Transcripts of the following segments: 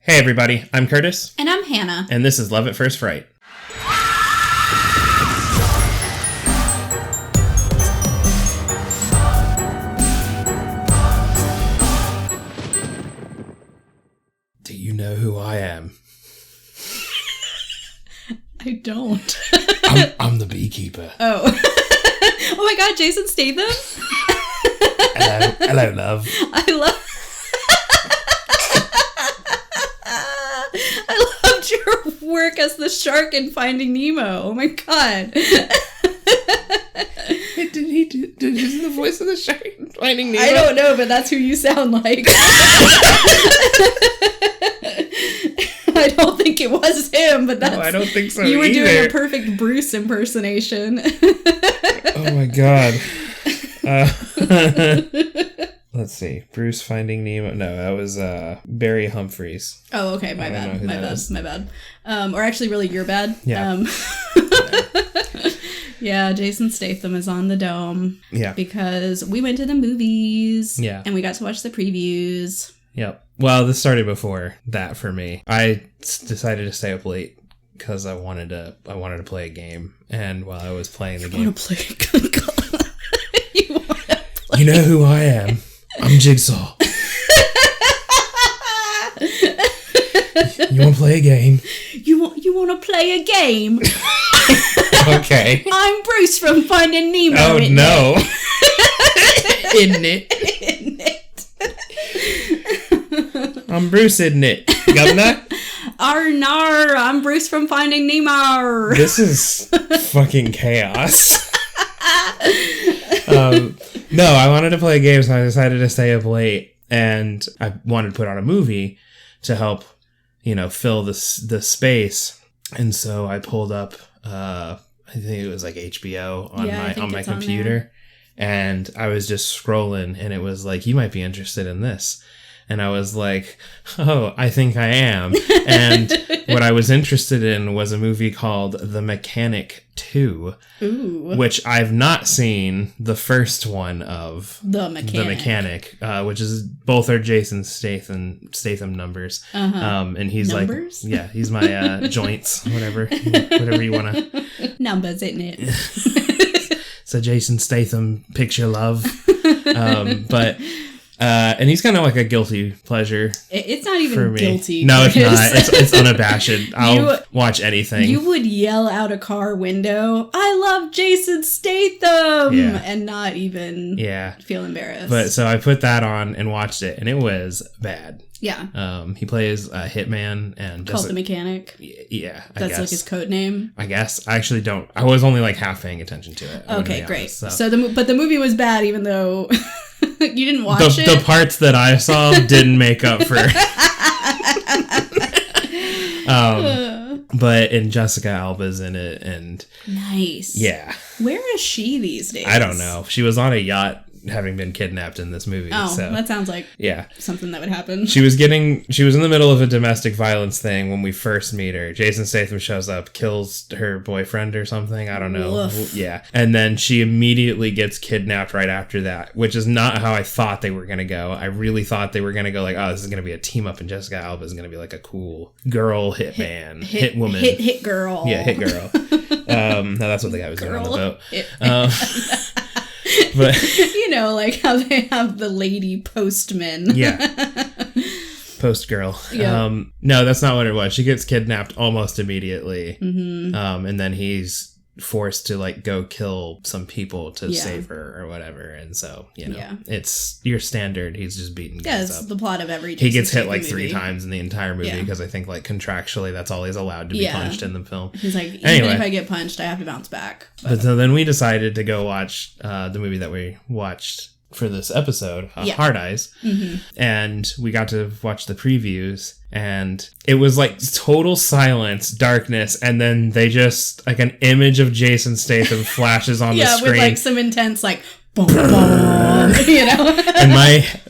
Hey everybody, I'm Curtis. And I'm Hannah. And this is Love at First Fright. Do you know who I am? I don't. I'm the beekeeper. Oh. Oh my god, Jason Statham? Hello, love. I loved your work as the shark in Finding Nemo. Oh my god. Did he do the voice of the shark in Finding Nemo? I don't know, but that's who you sound like. I don't think it was him, but that's... No, I don't think so You were either. doing a perfect Bruce impersonation. Oh my god. Let's see. Bruce Finding Nemo. No, that was Barry Humphries. Oh, okay. My bad. Or actually, really, your bad. Yeah. Yeah, Jason Statham is on the dome. Yeah. Because we went to the movies. Yeah. And we got to watch the previews. Yep. Well, this started before that for me. I decided to stay up late because I wanted to play a game. And while I was playing the game... You know who I am? I'm Jigsaw. You want to play a game? You want to play a game? Okay. I'm Bruce from Finding Nemo. Oh, no. Isn't it? I'm Bruce, isn't it, Governor? Arnar, I'm Bruce from Finding Nemo. This is fucking chaos. No, I wanted to play a game, so I decided to stay up late, and I wanted to put on a movie to help, fill the space. And so I pulled up, I think it was like HBO on my computer, and I was just scrolling, and it was like, you might be interested in this. And I was like, oh, I think I am. And what I was interested in was a movie called The Mechanic 2. Ooh. Which I've not seen the first one of. The Mechanic. Which is, both are Jason Statham numbers. Uh-huh. And he's numbers? Like, he's my joints, whatever you want to. Numbers, isn't it? It's a Jason Statham picture love. And he's kind of like a guilty pleasure. It's not even guilty. No, it's not. It's unabashed. I'll watch anything. You would yell out a car window, "I love Jason Statham!" and not even feel embarrassed. But so I put that on and watched it, and it was bad. Yeah. He plays a hitman and called the Mechanic. Yeah, I That's guess. like his code name. I guess. I actually don't. I was only like half paying attention to it. Okay, great. So the movie was bad, even though you didn't watch it. The parts that I saw didn't make up for. And Jessica Alba's in it, and nice. Yeah. Where is she these days? I don't know. She was on a yacht, having been kidnapped in this movie. Oh, so that sounds like something that would happen. She was in the middle of a domestic violence thing when we first meet her. Jason Statham shows up, kills her boyfriend or something. I don't know. Oof. Yeah. And then she immediately gets kidnapped right after that, which is not how I thought they were going to go. I really thought they were going to go like, oh, this is going to be a team up and Jessica Alba is going to be like a cool girl hitman, hit woman. Hit girl. Yeah, hit girl. No, that's what the guy was doing on the boat. But like how they have the lady postman. Yeah. Post girl. Yeah. No, that's not what it was. She gets kidnapped almost immediately. Mm-hmm. And then he's forced to like go kill some people to save her or whatever. And so, it's your standard. He's just beating guys up. It's the plot of every Jason He gets hit Statham like movie. 3 times in the entire movie because I think like contractually that's all he's allowed to be punched in the film. He's like, even if I get punched, I have to bounce back. But so then we decided to go watch the movie that we watched for this episode, Hard Eyes. Mm-hmm. And we got to watch the previews, and it was like total silence, darkness, and then they just like an image of Jason Statham flashes on the screen. With like some intense like boom, boom, And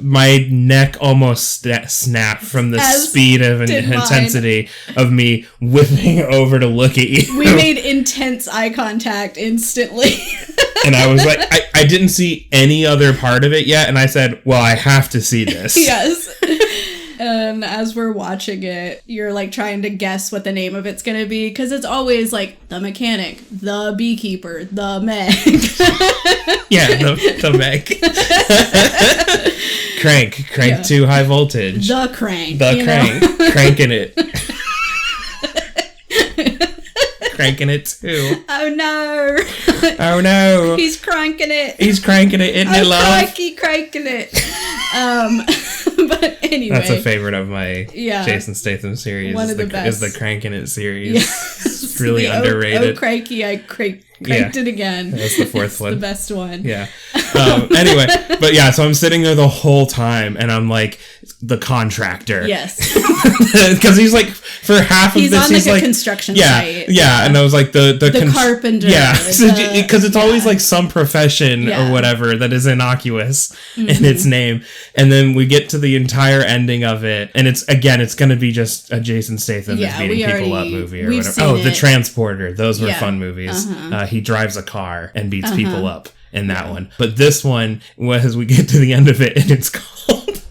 my neck almost snapped from the speed of intensity of me whipping over to look at you. We made intense eye contact instantly. And I was like, I didn't see any other part of it yet. And I said, well, I have to see this. Yes. And as we're watching it, you're like trying to guess what the name of it's gonna be, because it's always like the mechanic, the beekeeper, the Meg. Yeah, the Meg. Crank to high voltage. The crank. Cranking it. Cranking it too. Oh no. Oh no. He's cranking it. Isn't it love? Cranking it. But anyway. That's a favorite of my Jason Statham series. One of the best. Is the Cranking It series. It's really underrated. Oh, cranky, I cranked it again. That's the fourth one. The best one. Yeah. Anyway, but yeah, so I'm sitting there the whole time and I'm like the contractor. Yes. Because he's like, for half of this, he's on like a construction site. Yeah, and I was like the carpenter. Yeah, because it's always like some profession or whatever that is innocuous in its name. And then we get to the entire ending of it, and it's going to be just a Jason Statham beating people up movie or whatever. Oh, The Transporter. Those were fun movies. He drives a car and beats people up in that one. But this one, as we get to the end of it, and it's called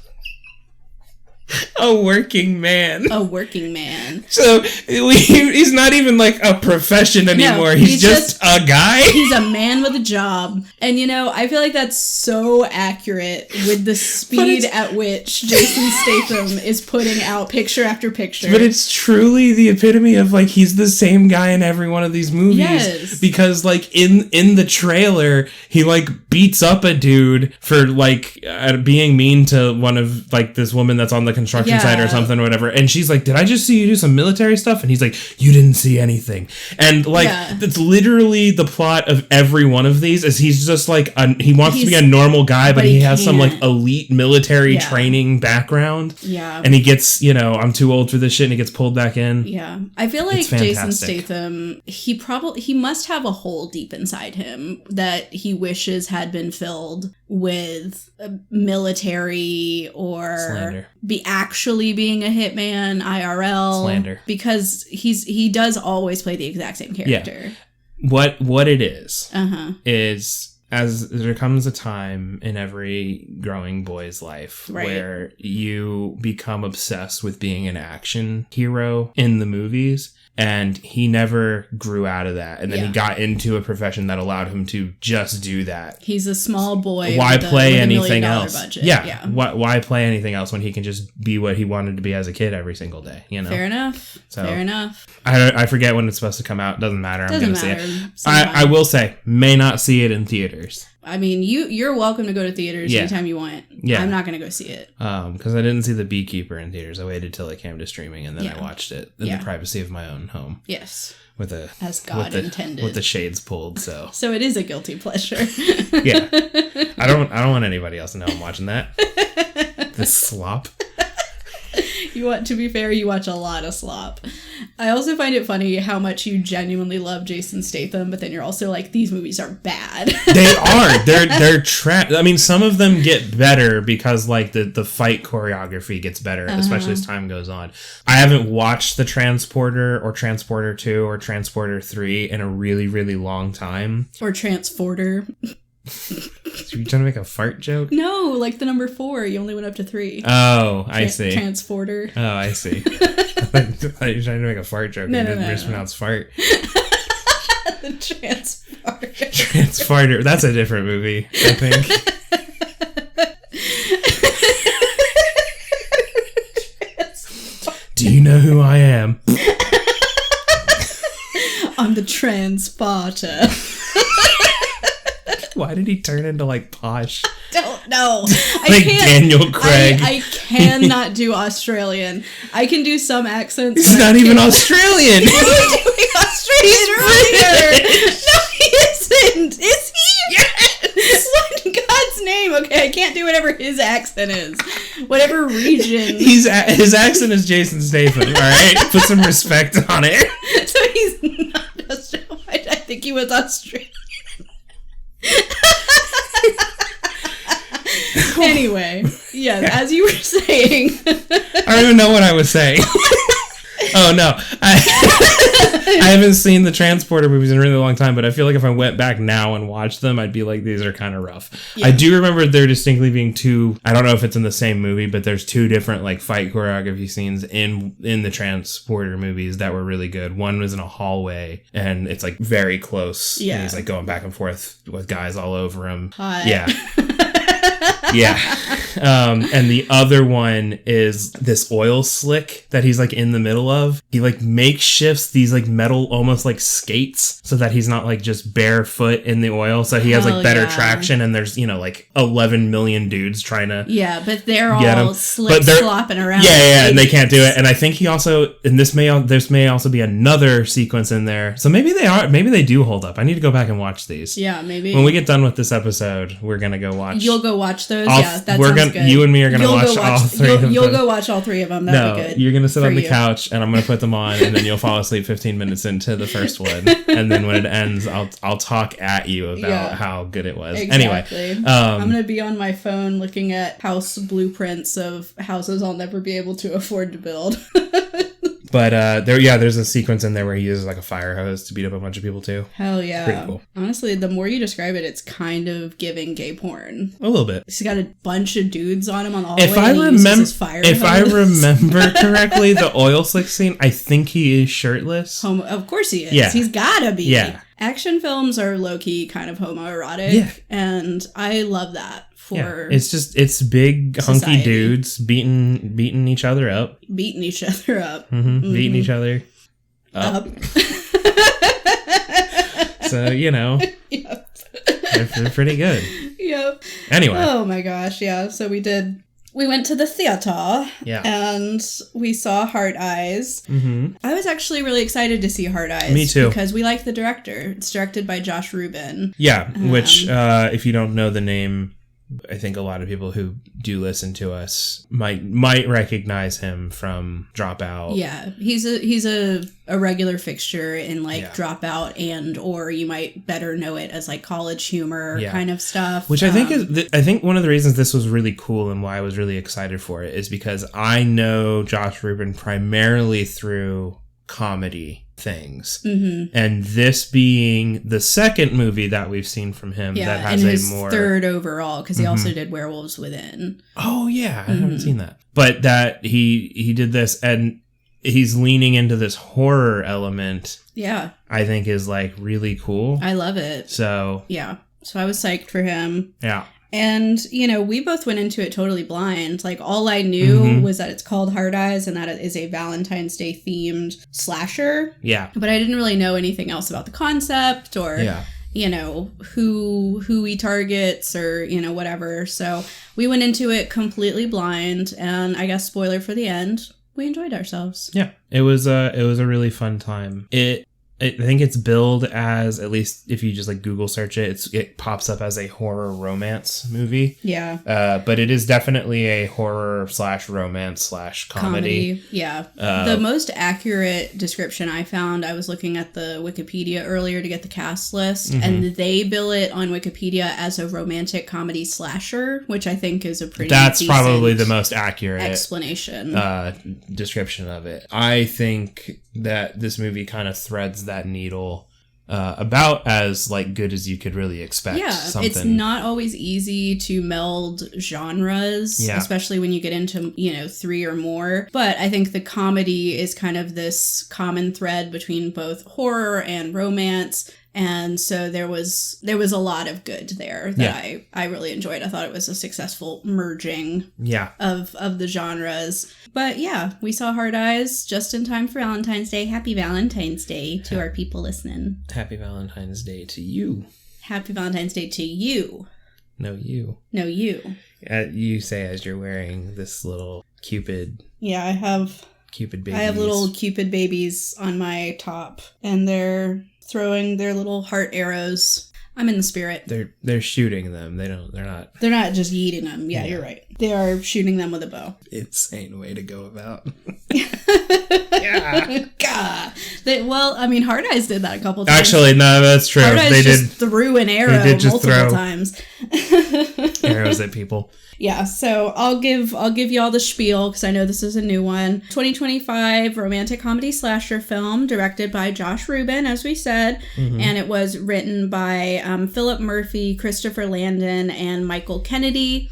A Working Man. A Working Man. So he's not even like a profession anymore. No, he's just a guy. He's a man with a job. And I feel like that's so accurate with the speed at which Jason Statham is putting out picture after picture. But it's truly the epitome of like he's the same guy in every one of these movies. Yes. Because like in the trailer, he like beats up a dude for like being mean to one of like this woman that's on the construction site or something or whatever, and she's like, did I just see you do some military stuff? And he's like, you didn't see anything. And like that's literally the plot of every one of these, is he's just like he wants to be a normal guy, but he has some like elite military training background, and he gets I'm too old for this shit, and he gets pulled back in. I feel like Jason Statham, he must have a hole deep inside him that he wishes had been filled with military or slander. Be actually being a hitman IRL slander, because he does always play the exact same character. What it is as there comes a time in every growing boy's life where you become obsessed with being an action hero in the movies. And he never grew out of that. And then he got into a profession that allowed him to just do that. He's a small boy. Why play anything else? Budget. Yeah. Why play anything else when he can just be what he wanted to be as a kid every single day? Fair enough. Fair enough. I forget when it's supposed to come out. Doesn't matter. I'm going to see it. I will say, may not see it in theaters. I mean, you're welcome to go to theaters anytime you want. Yeah. I'm not going to go see it. Because I didn't see The Beekeeper in theaters. I waited till it came to streaming, and then I watched it in the privacy of my own home. Yes. As God intended. With the shades pulled, so. So it is a guilty pleasure. Yeah. I don't want anybody else to know I'm watching that. This slop. To be fair, you watch a lot of slop. I also find it funny how much you genuinely love Jason Statham, but then you're also like, these movies are bad. They are. They're I mean, some of them get better because like the fight choreography gets better, especially as time goes on. I haven't watched The Transporter or Transporter 2 or Transporter 3 in a really, really long time. Or Transporter. Are you trying to make a fart joke? No, like the number 4. You only went up to 3. Oh, I see. Transporter. Oh, I see. I thought you were trying to make a fart joke. No, you didn't mispronounce fart. The Transporter. Transporter. That's a different movie, I think. Do you know who I am? I'm the Transporter. Why did he turn into like posh? Don't know. Like Daniel Craig. I cannot do Australian. I can do some accents. He's not even Australian. He was doing Australian earlier. No, he isn't. Is he? Yes. What in God's name? Okay, I can't do whatever his accent is. Whatever region. His accent is Jason Statham. All right, put some respect on it. So he's not Australian. I think he was Australian. Anyway, as you were saying. I don't even know what I was saying. Oh, no. I haven't seen the Transporter movies in a really long time, but I feel like if I went back now and watched them, I'd be like, these are kind of rough. Yeah. I do remember there distinctly being two, I don't know if it's in the same movie, but there's two different like fight choreography scenes in the Transporter movies that were really good. One was in a hallway and it's like very close. Yeah. And he's like going back and forth with guys all over him. Hot. Yeah. Yeah. And the other one is this oil slick that he's like in the middle of. He like makeshifts these like metal almost like skates so that he's not like just barefoot in the oil. So he has like better traction, and there's, you know, like 11 million dudes trying to but they're all slick slopping around. Yeah, and they can't do it. And I think he also, and this may also be another sequence in there. So maybe they do hold up. I need to go back and watch these. Yeah, maybe. When we get done with this episode, we're going to go watch. You'll go watch those? Yeah, that sounds good. You and me are going to watch all three of them. You'll go watch all three of them. That'd be good. You're going to sit on the couch, and I'm going to put them on, and then you'll fall asleep 15 minutes into the first one. And then when it ends, I'll talk at you about how good it was. Exactly. Anyway. I'm going to be on my phone looking at house blueprints of houses I'll never be able to afford to build. But there's a sequence in there where he uses like a fire hose to beat up a bunch of people too. Hell yeah. Pretty cool. Honestly, the more you describe it, it's kind of giving gay porn. A little bit. He's got a bunch of dudes on him on the hallway. If I remember correctly, the oil slick scene, I think he is shirtless. Of course he is. Yeah. He's gotta be. Yeah. Action films are low-key kind of homoerotic, and I love that. It's big society. Hunky dudes beating each other up. Beating each other up. Beating each other up. So, you know. Yep. They're pretty good. Yep. Anyway. Oh my gosh, yeah. So we went to the theater. Yeah. And we saw Hard Eyes. Mm-hmm. I was actually really excited to see Hard Eyes. Me too. Because we like the director. It's directed by Josh Rubin. Yeah, which, if you don't know the name, I think a lot of people who do listen to us might recognize him from Dropout. Yeah, he's a regular fixture in like Dropout, and or you might better know it as like College Humor kind of stuff. Which I think I think one of the reasons this was really cool and why I was really excited for it is because I know Josh Rubin primarily through comedy things, and this being the second movie that we've seen from him that has and his third overall, because he also did Werewolves Within. Oh yeah, I haven't seen that, but that he did this, and he's leaning into this horror element. Yeah, I think is like really cool. I love it. So I was psyched for him. Yeah. And, you know, we both went into it totally blind. Like, all I knew was that it's called Hard Eyes and that it is a Valentine's Day themed slasher. Yeah. But I didn't really know anything else about the concept or, you know, who he targets or, you know, whatever. So we went into it completely blind. And I guess spoiler for the end, we enjoyed ourselves. Yeah. It was a really fun time. I think it's billed as, at least if you just like Google search it, it pops up as a horror romance movie. Yeah. But it is definitely a horror / romance / comedy. Yeah. The most accurate description I found, I was looking at the Wikipedia earlier to get the cast list, and they bill it on Wikipedia as a romantic comedy slasher, which I think is a pretty That's probably the most accurate explanation. Description of it. I think that this movie kind of threads that needle about as like good as you could really expect. Yeah, it's not always easy to meld genres, especially when you get into, you know, 3 or more. But I think the comedy is kind of this common thread between both horror and romance. And so there was a lot of good there that I really enjoyed. I thought it was a successful merging of the genres. But yeah, we saw Hard Eyes just in time for Valentine's Day. Happy Valentine's Day to our people listening. Happy Valentine's Day to you. Happy Valentine's Day to you. No, you. No, you. You say as you're wearing this little Cupid. Yeah, I have Cupid babies. I have little Cupid babies on my top, and they're throwing their little heart arrows. I'm in the spirit. They're shooting them. They're not just yeeting them. Yeah, you're right. They are shooting them with a bow. Insane way to go about. God. Well, I mean, Hard Eyes did that a couple times. Actually, no, that's true. Hard Eyes just threw an arrow multiple times. Arrows Pause it, people. Yeah, so I'll give y'all the spiel because I know this is a new one. 2025 romantic comedy slasher film directed by Josh Rubin, as we said, and it was written by Philip Murphy, Christopher Landon, and Michael Kennedy.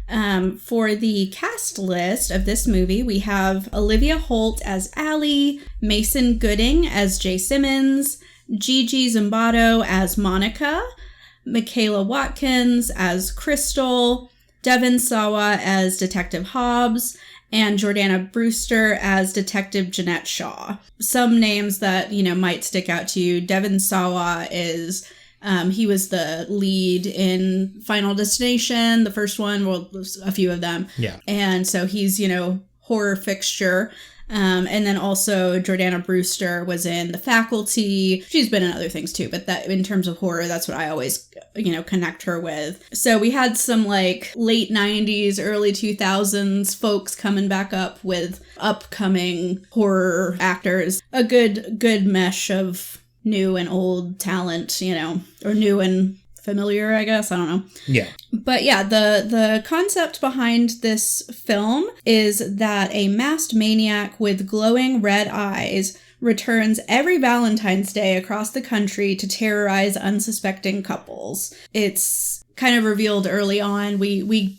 For the cast list of this movie, we have Olivia Holt as Allie, Mason Gooding as Jay Simmons, Gigi Zimbardo as Monica, Michaela Watkins as Crystal, Devin Sawa as Detective Hobbs, and Jordana Brewster as Detective Jeanette Shaw. Some names that, might stick out to you. Devin Sawa is, he was the lead in Final Destination, the first one, well, a few of them. Yeah. And so he's, horror fixture. And then also Jordana Brewster was in The Faculty. She's been in other things too, but that in terms of horror, that's what I always, connect her with. So we had some like late 90s, early 2000s folks coming back up with upcoming horror actors. A good mesh of new and old talent, or new and familiar, I guess. I don't know. Yeah. But yeah, the concept behind this film is that a masked maniac with glowing red eyes returns every Valentine's Day across the country to terrorize unsuspecting couples. It's kind of revealed early on. We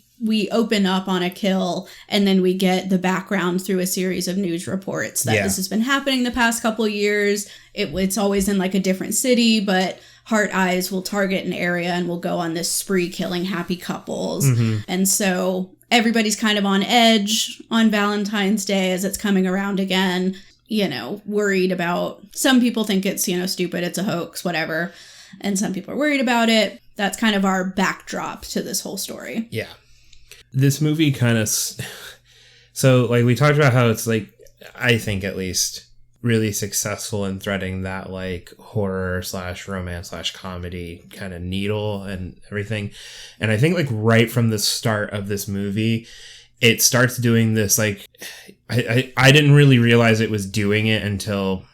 open up on a kill, and then we get the background through a series of news reports that this has been happening the past couple years. It's always in like a different city, but Heart Eyes will target an area and will go on this spree killing happy couples. And so everybody's kind of on edge on Valentine's Day as it's coming around again, worried about, some people think it's, stupid, it's a hoax, whatever. And some people are worried about it. That's kind of our backdrop to this whole story. Yeah. This movie kind of, so like we talked about how it's like, I think at least, really successful in threading that like horror / romance / comedy kind of needle and everything. And I think like right from the start of this movie, it starts doing this like, I didn't really realize it was doing it until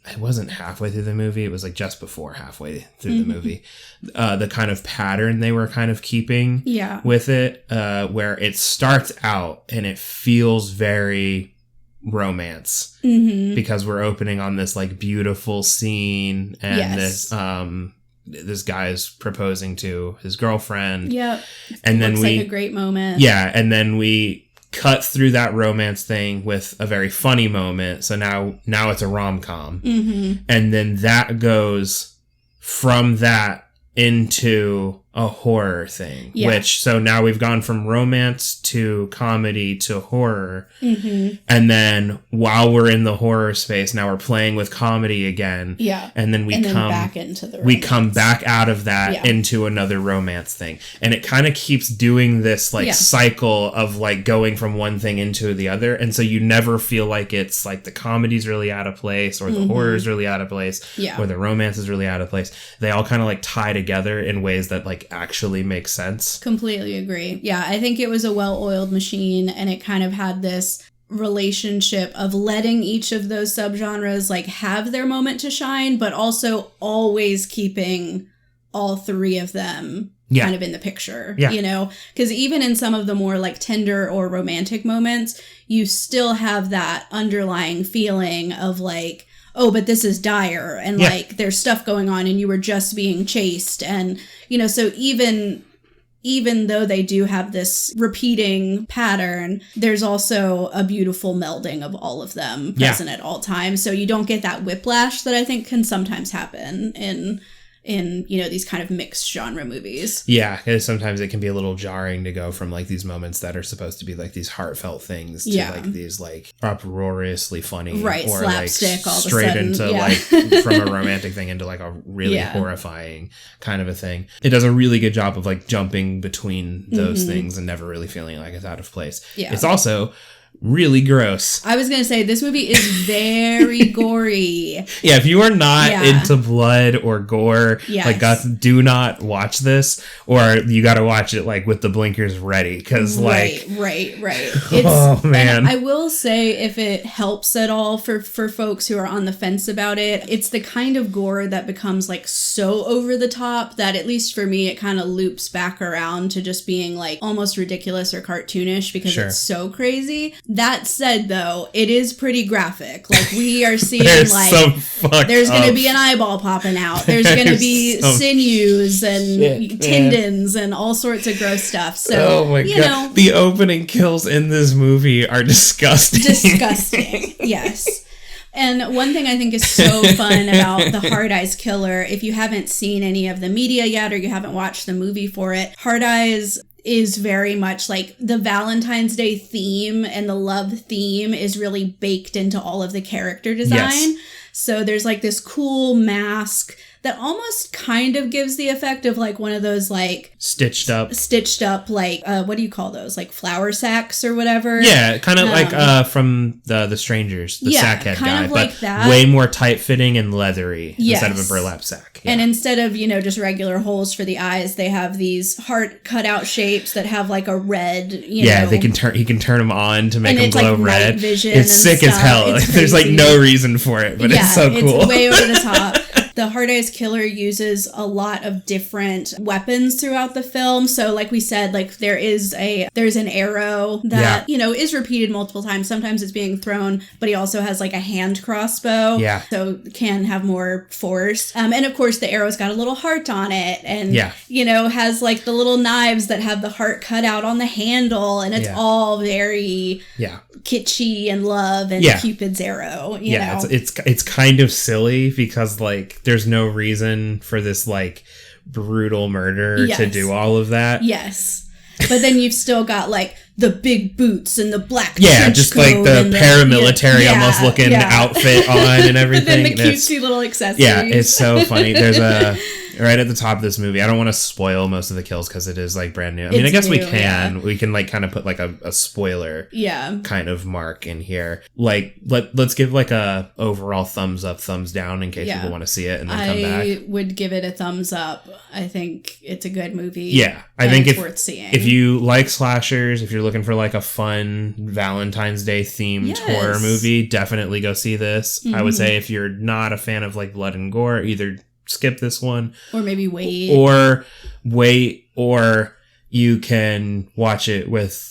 it wasn't halfway through the movie. It was like just before halfway through the movie. The kind of pattern they were kind of keeping with it, where it starts out and it feels very romance because we're opening on this like beautiful scene and this guy is proposing to his girlfriend. And then like a great moment. And then we cut through that romance thing with a very funny moment. So now it's a rom-com. And then that goes from that into a horror thing, which, so now we've gone from romance to comedy to horror. And then while we're in the horror space, now we're playing with comedy again. And then we come back into the romance. We come back out of that into another romance thing. And it kind of keeps doing this like cycle of like going from one thing into the other. And so you never feel like it's like the comedy's really out of place or the horror's really out of place or the romance is really out of place. They all kind of like tie together in ways that like actually makes sense. Completely agree. Yeah, I think it was a well-oiled machine, and it kind of had this relationship of letting each of those subgenres like have their moment to shine, but also always keeping all three of them kind of in the picture, because even in some of the more like tender or romantic moments, you still have that underlying feeling of like, oh, but this is dire, and like there's stuff going on and you were just being chased. And, so even though they do have this repeating pattern, there's also a beautiful melding of all of them present at all times. So you don't get that whiplash that I think can sometimes happen in these kind of mixed genre movies. Yeah, because sometimes it can be a little jarring to go from like these moments that are supposed to be like these heartfelt things to like these like uproariously funny, or slapstick, like all straight of a sudden, into like from a romantic thing into like a really horrifying kind of a thing. It does a really good job of like jumping between those things and never really feeling like it's out of place. It's also really gross. I was going to say, this movie is very gory. Yeah, if you are not into blood or gore, like, do not watch this, or you got to watch it, like, with the blinkers ready, because, like... Right. Oh, man. And I will say, if it helps at all for folks who are on the fence about it, it's the kind of gore that becomes, like, so over the top that, at least for me, it kind of loops back around to just being, like, almost ridiculous or cartoonish, because it's so crazy. That said, though, it is pretty graphic. Like, we are seeing, like, there's going to be an eyeball popping out. There's going to be sinews and tendons and all sorts of gross stuff. So, oh my God. The opening kills in this movie are disgusting. Disgusting, yes. And one thing I think is so fun about the Hard Eyes Killer, if you haven't seen any of the media yet or you haven't watched the movie for it, Hard Eyes is very much like the Valentine's Day theme, and the love theme is really baked into all of the character design. Yes. So there's like this cool mask that almost kind of gives the effect of like one of those like stitched up like what do you call those, like flour sacks or whatever. Yeah, kind of like from the Strangers, the sackhead guy, of but like that. Way more tight fitting and leathery instead of a burlap sack. And instead of, just regular holes for the eyes, they have these heart cutout shapes that have like a red, he can turn them on to make them glow like red. Night vision. It's sick as hell. Like, there's like no reason for it, but it's so cool. It's way over the top. The Hard Eyes Killer uses a lot of different weapons throughout the film. So like we said, like there's an arrow that, is repeated multiple times. Sometimes it's being thrown, but he also has like a hand crossbow. Yeah. So can have more force. And of course the arrow's got a little heart on it, and, has like the little knives that have the heart cut out on the handle. And it's all very kitschy and love and Cupid's arrow. You know? It's kind of silly because like there's no reason for this like brutal murder to do all of that. Yes. But then you've still got like the big boots and the black trench just coat like the paramilitary almost looking outfit on and everything. But then the cutesy little accessories. Yeah, it's so funny. There's right at the top of this movie. I don't want to spoil most of the kills because it is like brand new. I mean, I guess we can. Yeah. We can like kind of put like a spoiler kind of mark in here. Like let's give like a overall thumbs up, thumbs down in case people want to see it and then come back. I would give it a thumbs up. I think it's a good movie. Yeah. I think it's worth seeing. If you like slashers, if you're looking for like a fun Valentine's Day themed horror movie, definitely go see this. Mm-hmm. I would say if you're not a fan of like blood and gore, either skip this one or maybe wait or you can watch it with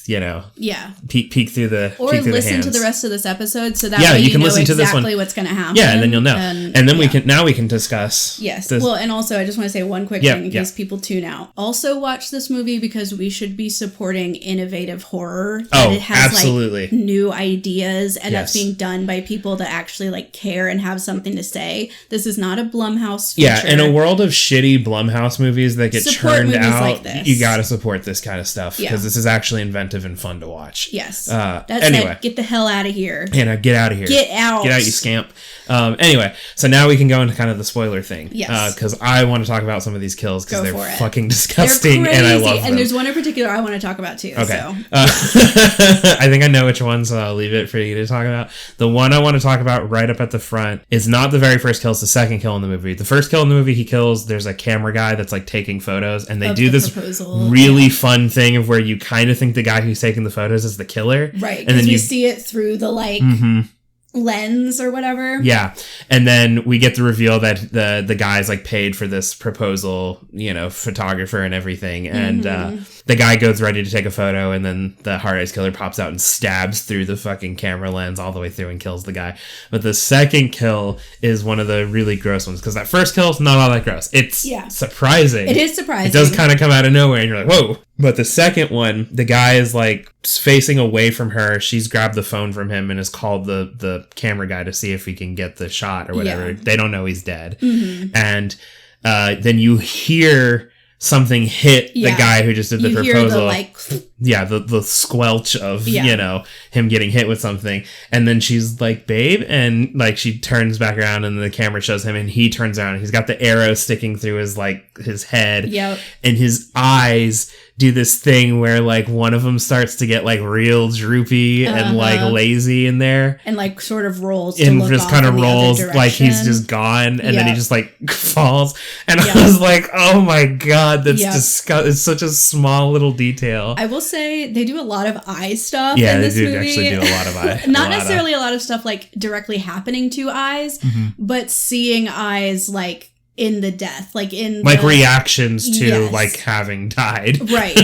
peek through the or peek through listen the to the rest of this episode so that way you can listen exactly to this one. What's going to happen, and then you'll know, and then we can discuss well, and also I just want to say one quick thing in case people tune out. Also watch this movie because we should be supporting innovative horror. It has absolutely like new ideas and that's being done by people that actually like care and have something to say. This is not a Blumhouse feature. In a world of shitty Blumhouse movies that get churned out, like this. You gotta support this kind of stuff because this is actually inventive and fun to watch. Yes. Anyway, get the hell out of here. Get out of here. Get out, you scamp. Anyway, so now we can go into kind of the spoiler thing. Yes. Because I want to talk about some of these kills because they're fucking disgusting and I love them. And there's one in particular I want to talk about too. Okay. So. I think I know which one, so I'll leave it for you to talk about. The one I want to talk about right up at the front is not the very first kill, it's the second kill in the movie. The first kill in the movie he kills, there's a camera guy that's like taking photos and they do this really fun thing of where you kind of think the guy who's taking the photos is the killer. Right. And then you see it through the like lens or whatever. Yeah. And then we get the reveal that the guy's like paid for this proposal, photographer and everything. And the guy goes ready to take a photo and then the Hard Eyes Killer pops out and stabs through the fucking camera lens all the way through and kills the guy. But the second kill is one of the really gross ones because that first kill is not all that gross. It's surprising. It is surprising. It does kind of come out of nowhere and you're like, whoa. But the second one, the guy is like facing away from her. She's grabbed the phone from him and has called the camera guy to see if he can get the shot or whatever. They don't know he's dead. Mm-hmm. And then you hear something hit the guy who just did the proposal. The squelch of, him getting hit with something. And then she's like, babe. And like she turns back around and the camera shows him and he turns around and he's got the arrow sticking through his head. Yep. And his eyes do this thing where like one of them starts to get like real droopy and like lazy in there, and like sort of rolls and just kind of rolls like he's just gone, and then he just like falls, and I was like, oh my god, that's disgusting. It's such a small little detail. I will say they do a lot of eye stuff in this movie. Actually do a lot of eye. Not necessarily a lot of stuff like directly happening to eyes, but seeing eyes like in the death, like in like reactions to like having died, right?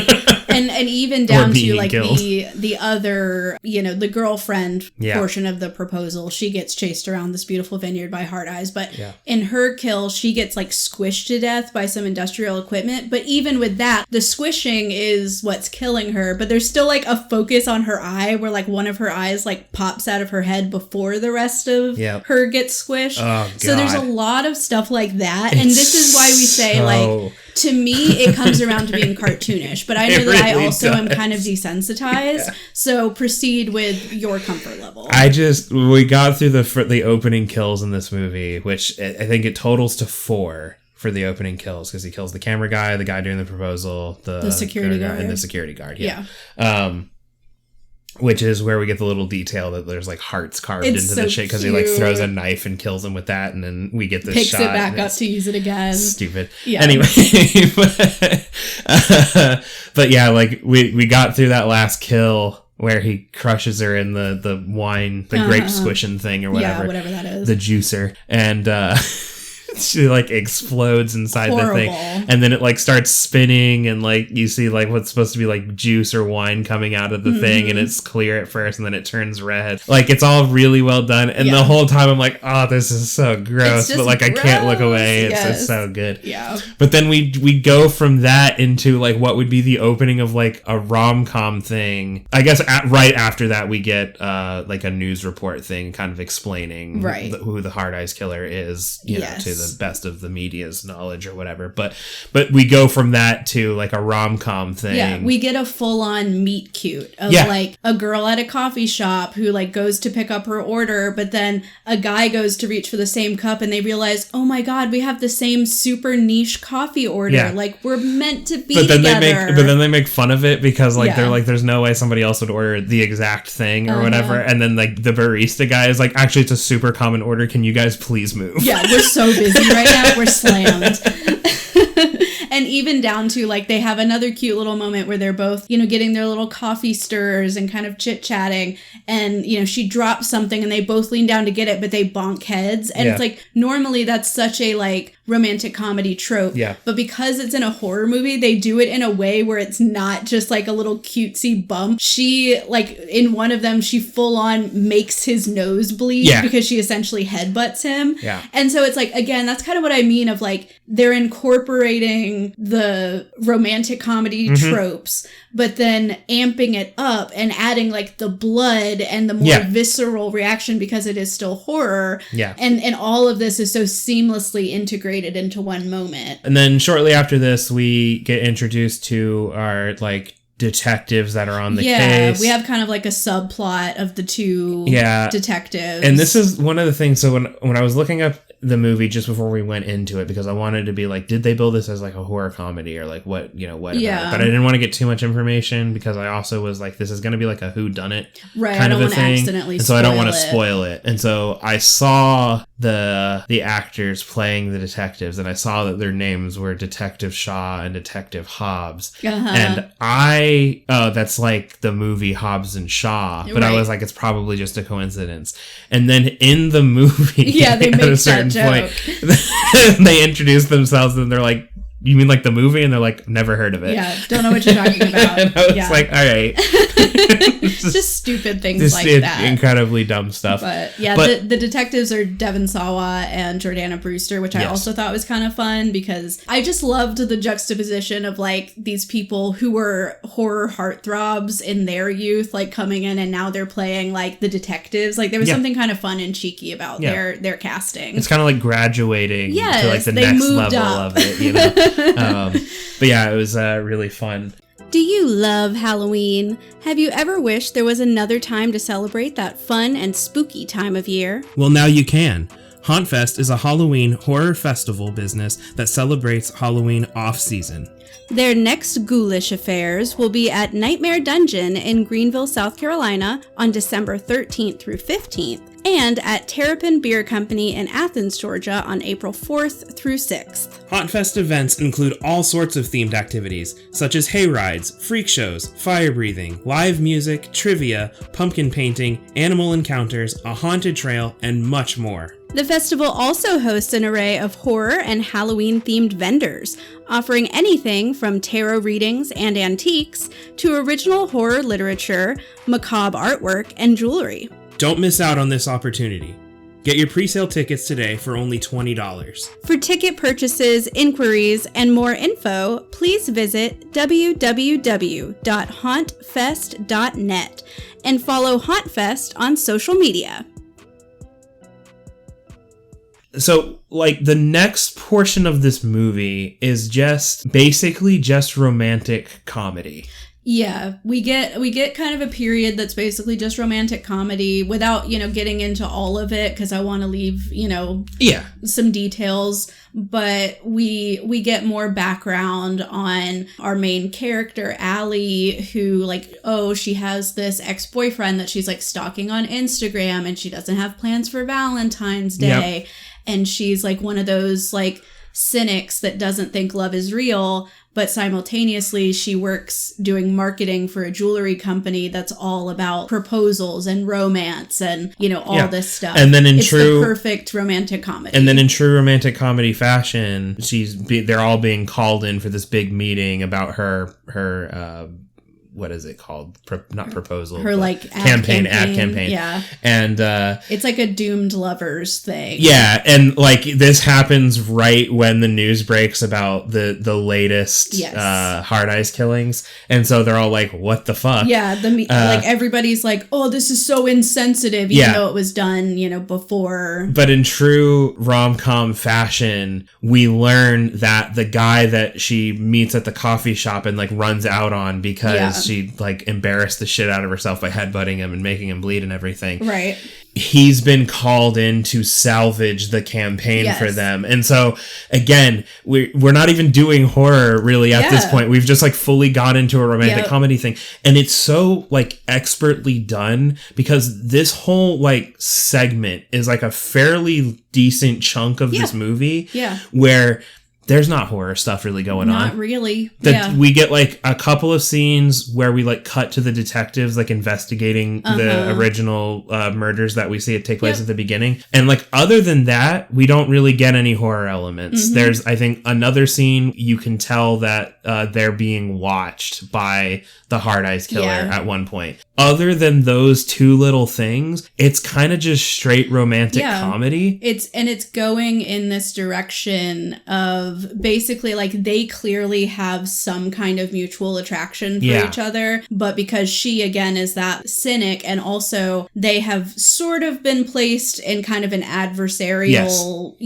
and even down to like the other, you know, the girlfriend portion of the proposal. She gets chased around this beautiful vineyard by Hard Eyes, but in her kill, she gets like squished to death by some industrial equipment. But even with that, the squishing is what's killing her. But there's still like a focus on her eye, where like one of her eyes like pops out of her head before the rest of her gets squished. Oh, God. So there's a lot of stuff like that. And this is why we say, like, to me, it comes around to being cartoonish. But I know that I also am kind of desensitized. Yeah. So proceed with your comfort level. We got through the opening kills in this movie, which I think it totals to 4 for the opening kills, because he kills the camera guy, the guy doing the proposal, the security guard, and the security guard. Yeah. Which is where we get the little detail that there's like hearts carved into the shit, because he like throws a knife and kills him with that, and then we get this picks shot. Picks it back up to use it again. Stupid. Yeah. Anyway, but yeah, like we got through that last kill where he crushes her in the wine, the grape squishing thing or whatever. Yeah, whatever that is. The juicer. And she like explodes inside the thing, and then it like starts spinning, and like you see like what's supposed to be like juice or wine coming out of the thing, and it's clear at first, and then it turns red. Like it's all really well done, and the whole time I'm like, oh, this is so gross, but like gross. I can't look away. It's so good. Yeah. But then we go from that into like what would be the opening of like a rom-com thing. I guess right after that we get like a news report thing, kind of explaining who the Hard Eyes killer is, you know, to the best of the media's knowledge or whatever, but we go from that to like a rom-com thing. Yeah, we get a full-on meet cute of like a girl at a coffee shop who like goes to pick up her order, but then a guy goes to reach for the same cup, and they realize, oh my god, we have the same super niche coffee order. Like we're meant to be together. But then they make fun of it, because like they're like, there's no way somebody else would order the exact thing or whatever, and then like the barista guy is like, actually it's a super common order, can you guys please move? Yeah, we're so busy right now, we're slammed. And even down to like they have another cute little moment where they're both, you know, getting their little coffee stirs and kind of chit-chatting, and you know, she drops something and they both lean down to get it, but they bonk heads, and it's like, normally that's such a like romantic comedy trope, but because it's in a horror movie, they do it in a way where it's not just like a little cutesy bump. She like in one of them, she full on makes his nose bleed because she essentially headbutts him. And so it's like, again, that's kind of what I mean of like, they're incorporating the romantic comedy tropes, but then amping it up and adding like the blood and the more visceral reaction, because it is still horror. And all of this is so seamlessly integrated into one moment. And then shortly after this, we get introduced to our like detectives that are on the case. We have kind of like a subplot of the two detectives. And this is one of the things, so when I was looking up the movie just before we went into it, because I wanted to be like, did they build this as like a horror comedy, or like what, you know, what about it? But I didn't want to get too much information, because I also was like, this is going to be like a whodunit kind of a thing, accidentally and so I don't want to spoil it. And so I saw the actors playing the detectives, and I saw that their names were Detective Shaw and Detective Hobbs, and that's like the movie Hobbs and Shaw, but I was like, it's probably just a coincidence. And then in the movie, they make a certain point, they introduce themselves, and they're like, you mean like the movie? And they're like, never heard of it. Yeah, don't know what you're talking about. And I was like, all right. just stupid things like that. Incredibly dumb stuff. But the detectives are Devon Sawa and Jordana Brewster, which I also thought was kind of fun, because I just loved the juxtaposition of like these people who were horror heartthrobs in their youth, like coming in, and now they're playing like the detectives. Like there was something kind of fun and cheeky about their casting. It's kind of like graduating to like the next level of it, you know? But yeah, it was really fun. Do you love Halloween? Have you ever wished there was another time to celebrate that fun and spooky time of year? Well, now you can. HauntFest is a Halloween horror festival business that celebrates Halloween off-season. Their next ghoulish affairs will be at Nightmare Dungeon in Greenville, South Carolina on December 13th through 15th, and at Terrapin Beer Company in Athens, Georgia on April 4th through 6th. HauntFest events include all sorts of themed activities, such as hay rides, freak shows, fire breathing, live music, trivia, pumpkin painting, animal encounters, a haunted trail, and much more. The festival also hosts an array of horror and Halloween-themed vendors, offering anything from tarot readings and antiques to original horror literature, macabre artwork, and jewelry. Don't miss out on this opportunity. Get your pre-sale tickets today for only $20. For ticket purchases, inquiries, and more info, please visit www.hauntfest.net and follow HauntFest on social media. So, the next portion of this movie is basically just romantic comedy. Yeah, we get kind of a period that's basically just romantic comedy without, getting into all of it because I want to leave, some details. But we get more background on our main character, Allie, who she has this ex-boyfriend that she's stalking on Instagram, and she doesn't have plans for Valentine's Day. Yep. And she's one of those cynics that doesn't think love is real, but simultaneously she works doing marketing for a jewelry company that's all about proposals and romance and, all this stuff. And then it's the perfect romantic comedy. And then in true romantic comedy fashion, they're all being called in for this big meeting about her what is it called? Not proposal. Her ad campaign. Yeah. And it's like a doomed lovers thing. Yeah, and this happens right when the news breaks about the latest Hard Eyes killings, and so they're all like, "What the fuck?" Yeah, everybody's like, "Oh, this is so insensitive," even though it was done, before. But in true rom-com fashion, we learn that the guy that she meets at the coffee shop and runs out on because she embarrassed the shit out of herself by headbutting him and making him bleed and everything. Right. He's been called in to salvage the campaign for them. And so again, we're not even doing horror really at this point. We've just fully got into a romantic comedy thing. And it's so expertly done because this whole segment is a fairly decent chunk of this movie where there's not horror stuff really going on. Not really. We get a couple of scenes where we cut to the detectives investigating the original murders that we see take place at the beginning. And other than that, we don't really get any horror elements. Mm-hmm. There's, I think, another scene you can tell that they're being watched by the Hard Eyes killer at one point. Other than those two little things, it's kind of just straight romantic comedy. It's going in this direction of basically they clearly have some kind of mutual attraction for each other, but because she again is that cynic, and also they have sort of been placed in kind of an adversarial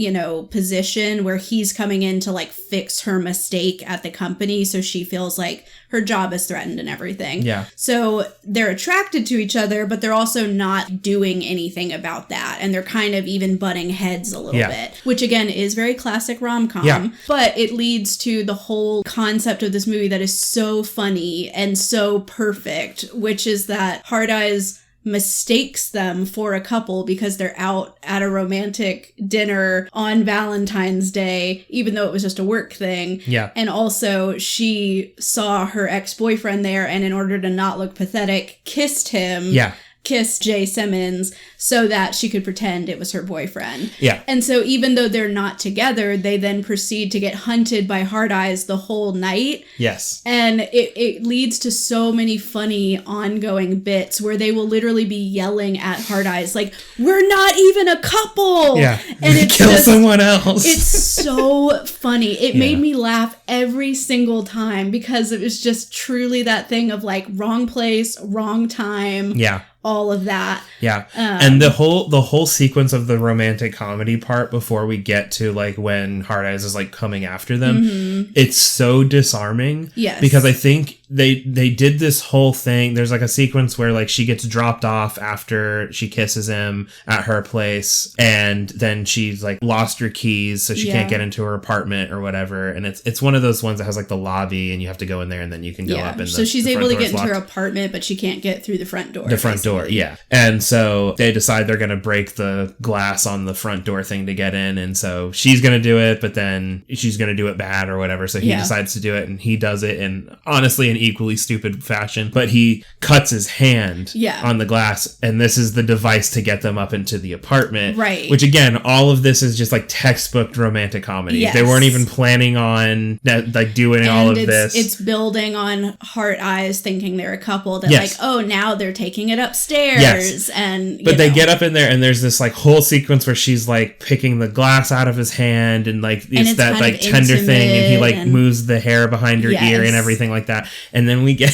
position where he's coming in to fix her mistake at the company, so she feels like her job is threatened and everything. Yeah. So they're attracted to each other, but they're also not doing anything about that. And they're kind of even butting heads a little bit, which again is very classic rom-com. Yeah. But it leads to the whole concept of this movie that is so funny and so perfect, which is that Hard Eyes mistakes them for a couple because they're out at a romantic dinner on Valentine's Day, even though it was just a work thing. Yeah. And also she saw her ex-boyfriend there, and in order to not look pathetic, kissed him. Yeah. Kissed Jay Simmons so that she could pretend it was her boyfriend. Yeah. And so even though they're not together, they then proceed to get hunted by Hard Eyes the whole night. Yes. And it leads to so many funny ongoing bits where they will literally be yelling at Hard Eyes we're not even a couple. Yeah. And it's kill someone else. It's so funny. It made me laugh every single time because it was just truly that thing of wrong place, wrong time. Yeah. All of that. Yeah. And the whole sequence of the romantic comedy part before we get to when Hard Eyes is coming after them, it's so disarming. Yes. Because I think they did this whole thing. There's like a sequence where like she gets dropped off after she kisses him at her place, and then she's like lost her keys, so she can't get into her apartment or whatever. And it's one of those ones that has like the lobby, and you have to go in there, and then you can go up. And so she's able to get into her apartment, but she can't get through the front door. The front door, yeah. And so they decide they're going to break the glass on the front door thing to get in, and so she's going to do it, but then she's going to do it bad or whatever. So he decides to do it, and he does it in honestly an equally stupid fashion, but he cuts his hand on the glass, and this is the device to get them up into the apartment. Right. Which again, all of this is just like textbook romantic comedy. Yes. They weren't even planning on like doing all of this. It's building on Heart Eyes thinking they're a couple that like, oh, now they're taking it upstairs. Yes. And but they get up in there, and there's this like whole sequence where she's like picking the glass out of his hand, and like it's that like tender thing, and he like moves the hair behind her ear and everything like that. And then we get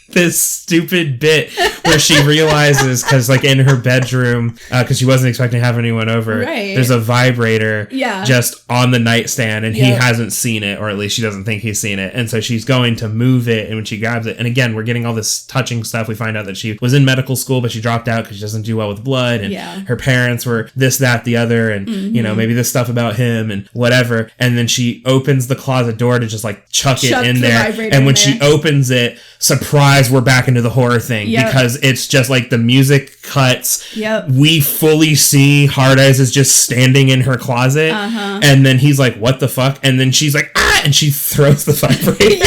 this stupid bit where she realizes, because like in her bedroom, because she wasn't expecting to have anyone over, there's a vibrator just on the nightstand, and he hasn't seen it, or at least she doesn't think he's seen it, and so she's going to move it, and when she grabs it, and again we're getting all this touching stuff. We find out that she was in medical school, but she dropped out because she doesn't do well with blood, and her parents were this, that, the other, and you know, maybe this stuff about him and whatever. And then she opens the closet door to just like chuck it in there, and when she opens it, surprise, we're back into the horror thing, because it's just like the music cuts. We fully see Hard Eyes is just standing in her closet, and then he's like, what the fuck? And then she's like, ah, and she throws the vibrator.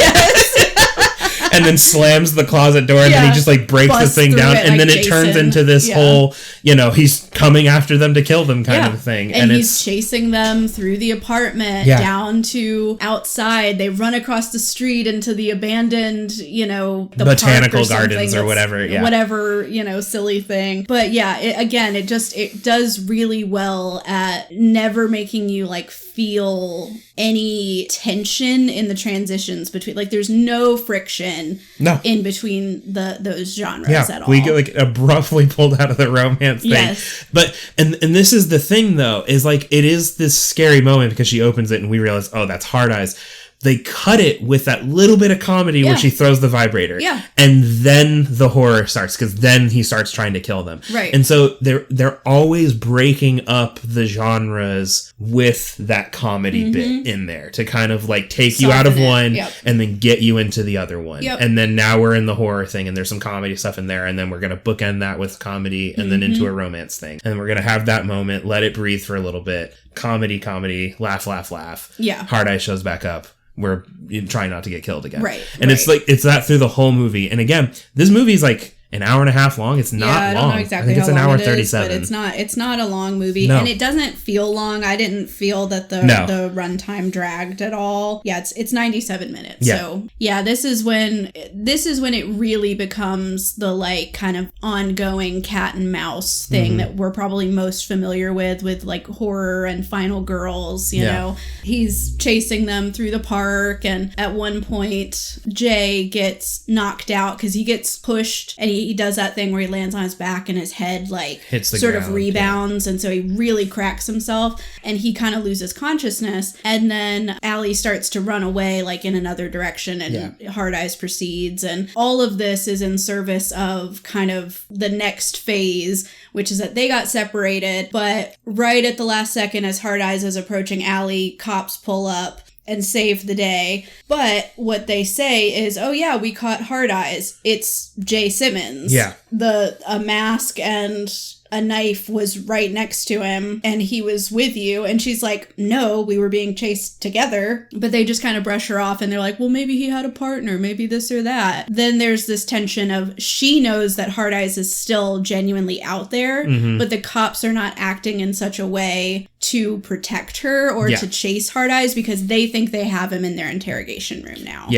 And then slams the closet door, and then he just like breaks the thing down, and like then it turns into this whole, you know, he's coming after them to kill them kind of thing. And he's chasing them through the apartment down to outside. They run across the street into the abandoned, you know, the botanical gardens or whatever. Whatever, you know, silly thing. But yeah, it does really well at never making you like feel any tension in the transitions between, like, there's no friction in between those genres at all. We get like abruptly pulled out of the romance thing. But and this is the thing though, is like it is this scary moment because she opens it and we realize, oh, that's Hard Eyes. They cut it with that little bit of comedy where she throws the vibrator. And then the horror starts, because then he starts trying to kill them. Right. And so they're always breaking up the genres with that comedy bit in there to kind of like take you out of one and then get you into the other one. And then now we're in the horror thing, and there's some comedy stuff in there, and then we're going to bookend that with comedy and then into a romance thing. And we're going to have that moment, let it breathe for a little bit. Comedy, laugh, laugh, laugh. Hard Eye shows back up. We're trying not to get killed again. And it's like, it's that through the whole movie. And again, this movie is like an hour and a half long. It's not long. I don't know exactly I think it's how an long hour it is, 37. but it's not a long movie. And it doesn't feel long. I didn't feel that the runtime dragged at all. Yeah, it's 97 minutes. So yeah, this is when it really becomes the like kind of ongoing cat and mouse thing that we're probably most familiar with like horror and Final Girls, you know. He's chasing them through the park, and at one point Jay gets knocked out because he gets pushed, and he does that thing where he lands on his back and his head like hits the sort ground, of rebounds, and so he really cracks himself and he kind of loses consciousness. And then Allie starts to run away like in another direction, and Hard Eyes proceeds, and all of this is in service of kind of the next phase, which is that they got separated, but right at the last second as Hard Eyes is approaching Allie, cops pull up and save the day. But what they say is, oh yeah, we caught Hard Eyes. It's Jay Simmons. A mask and a knife was right next to him, and he was with you. And she's like, no, we were being chased together. But they just kind of brush her off, and they're like, well, maybe he had a partner, maybe this or that. Then there's this tension of she knows that Hard Eyes is still genuinely out there, but the cops are not acting in such a way to protect her or to chase Hard Eyes, because they think they have him in their interrogation room now.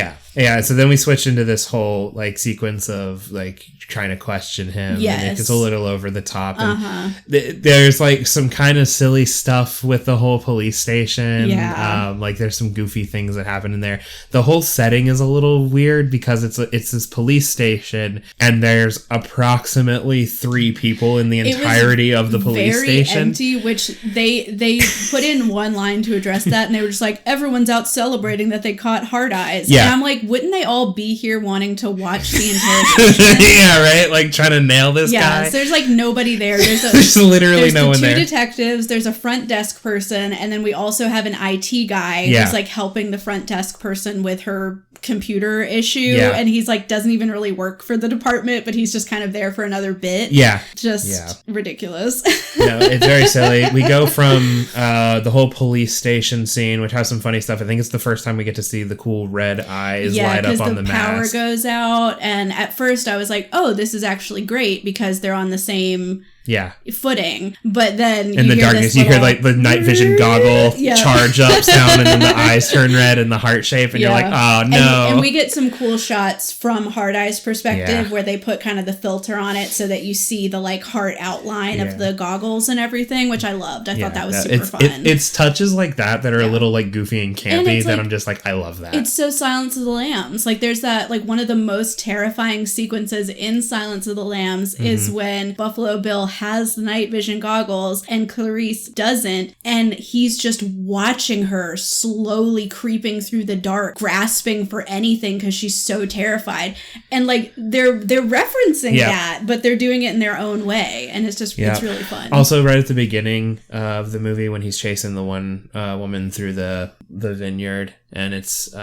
So then we switch into this whole like sequence of like trying to question him. Yes. And it's a little over the top. And there's like some kind of silly stuff with the whole police station. Yeah. Like there's some goofy things that happen in there. The whole setting is a little weird because it's this police station and there's approximately 3 people in the entirety of the police station. Empty, which they put in one line to address that, and they were just like, everyone's out celebrating that they caught Hard Eyes. Yeah. And I'm like, wouldn't they all be here wanting to watch the interrogation? Yeah, right? Like trying to nail this guy. Yeah, so there's like nobody there. There's literally no one there. There's 2 detectives, there's a front desk person, and then we also have an IT guy who's like helping the front desk person with her computer issue, and he's like doesn't even really work for the department, but he's just kind of there for another bit. Just ridiculous. No, it's very silly. We go from the whole police station scene, which has some funny stuff. I think it's the first time we get to see the cool red eyes light up on the mask. Yeah, because the power goes out, and at first I was like, oh, this is actually great because they're on the same footing, but then in the darkness you hear like the night vision goggle charge up sound, and then the eyes turn red and the heart shape, and you're like, oh no. And we get some cool shots from Hard Eye's perspective where they put kind of the filter on it so that you see the like heart outline of the goggles and everything, which I loved. I thought that was super fun. It's touches like that are a little like goofy and campy that I'm just like, I love that. It's so Silence of the Lambs. Like there's that, like one of the most terrifying sequences in Silence of the Lambs is when Buffalo Bill has the night vision goggles and Clarice doesn't, and he's just watching her slowly creeping through the dark, grasping for anything because she's so terrified. And like they're referencing that, but they're doing it in their own way, and it's just it's really fun. Also, right at the beginning of the movie when he's chasing the one woman through the vineyard, and it's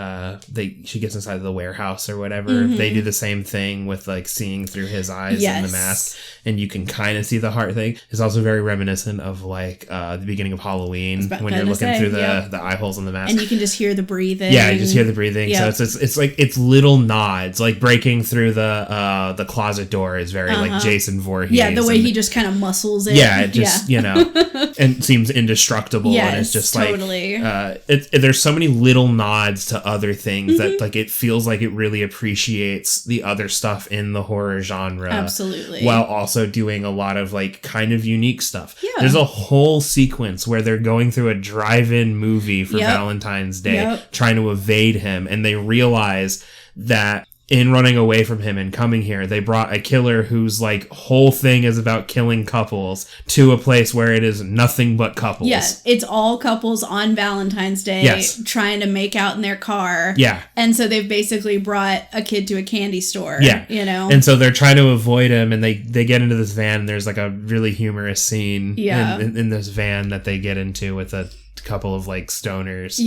she gets inside the warehouse or whatever, they do the same thing with like seeing through his eyes in the mask, and you can kind of see the heart thing. It's also very reminiscent of like the beginning of Halloween when you're looking through the eye holes in the mask, and you can just hear the breathing. Yeah, you just hear the breathing. So it's like it's little nods, like breaking through the closet door is very like Jason Voorhees. Yeah, the way he just kind of muscles it. Yeah, it just you know, and seems indestructible. Yes, and it's just totally. Like there's so many little nods to other things that like it feels like it really appreciates the other stuff in the horror genre. Absolutely. While also doing a lot of like kind of unique stuff. Yeah. There's a whole sequence where they're going through a drive-in movie for Valentine's Day trying to evade him, and they realize that in running away from him and coming here, they brought a killer whose like whole thing is about killing couples to a place where it is nothing but couples. Yes, it's all couples on Valentine's Day trying to make out in their car. Yeah. And so they've basically brought a kid to a candy store. Yeah. You know? And so they're trying to avoid him, and they get into this van, and there's like a really humorous scene in this van that they get into with a couple of like stoners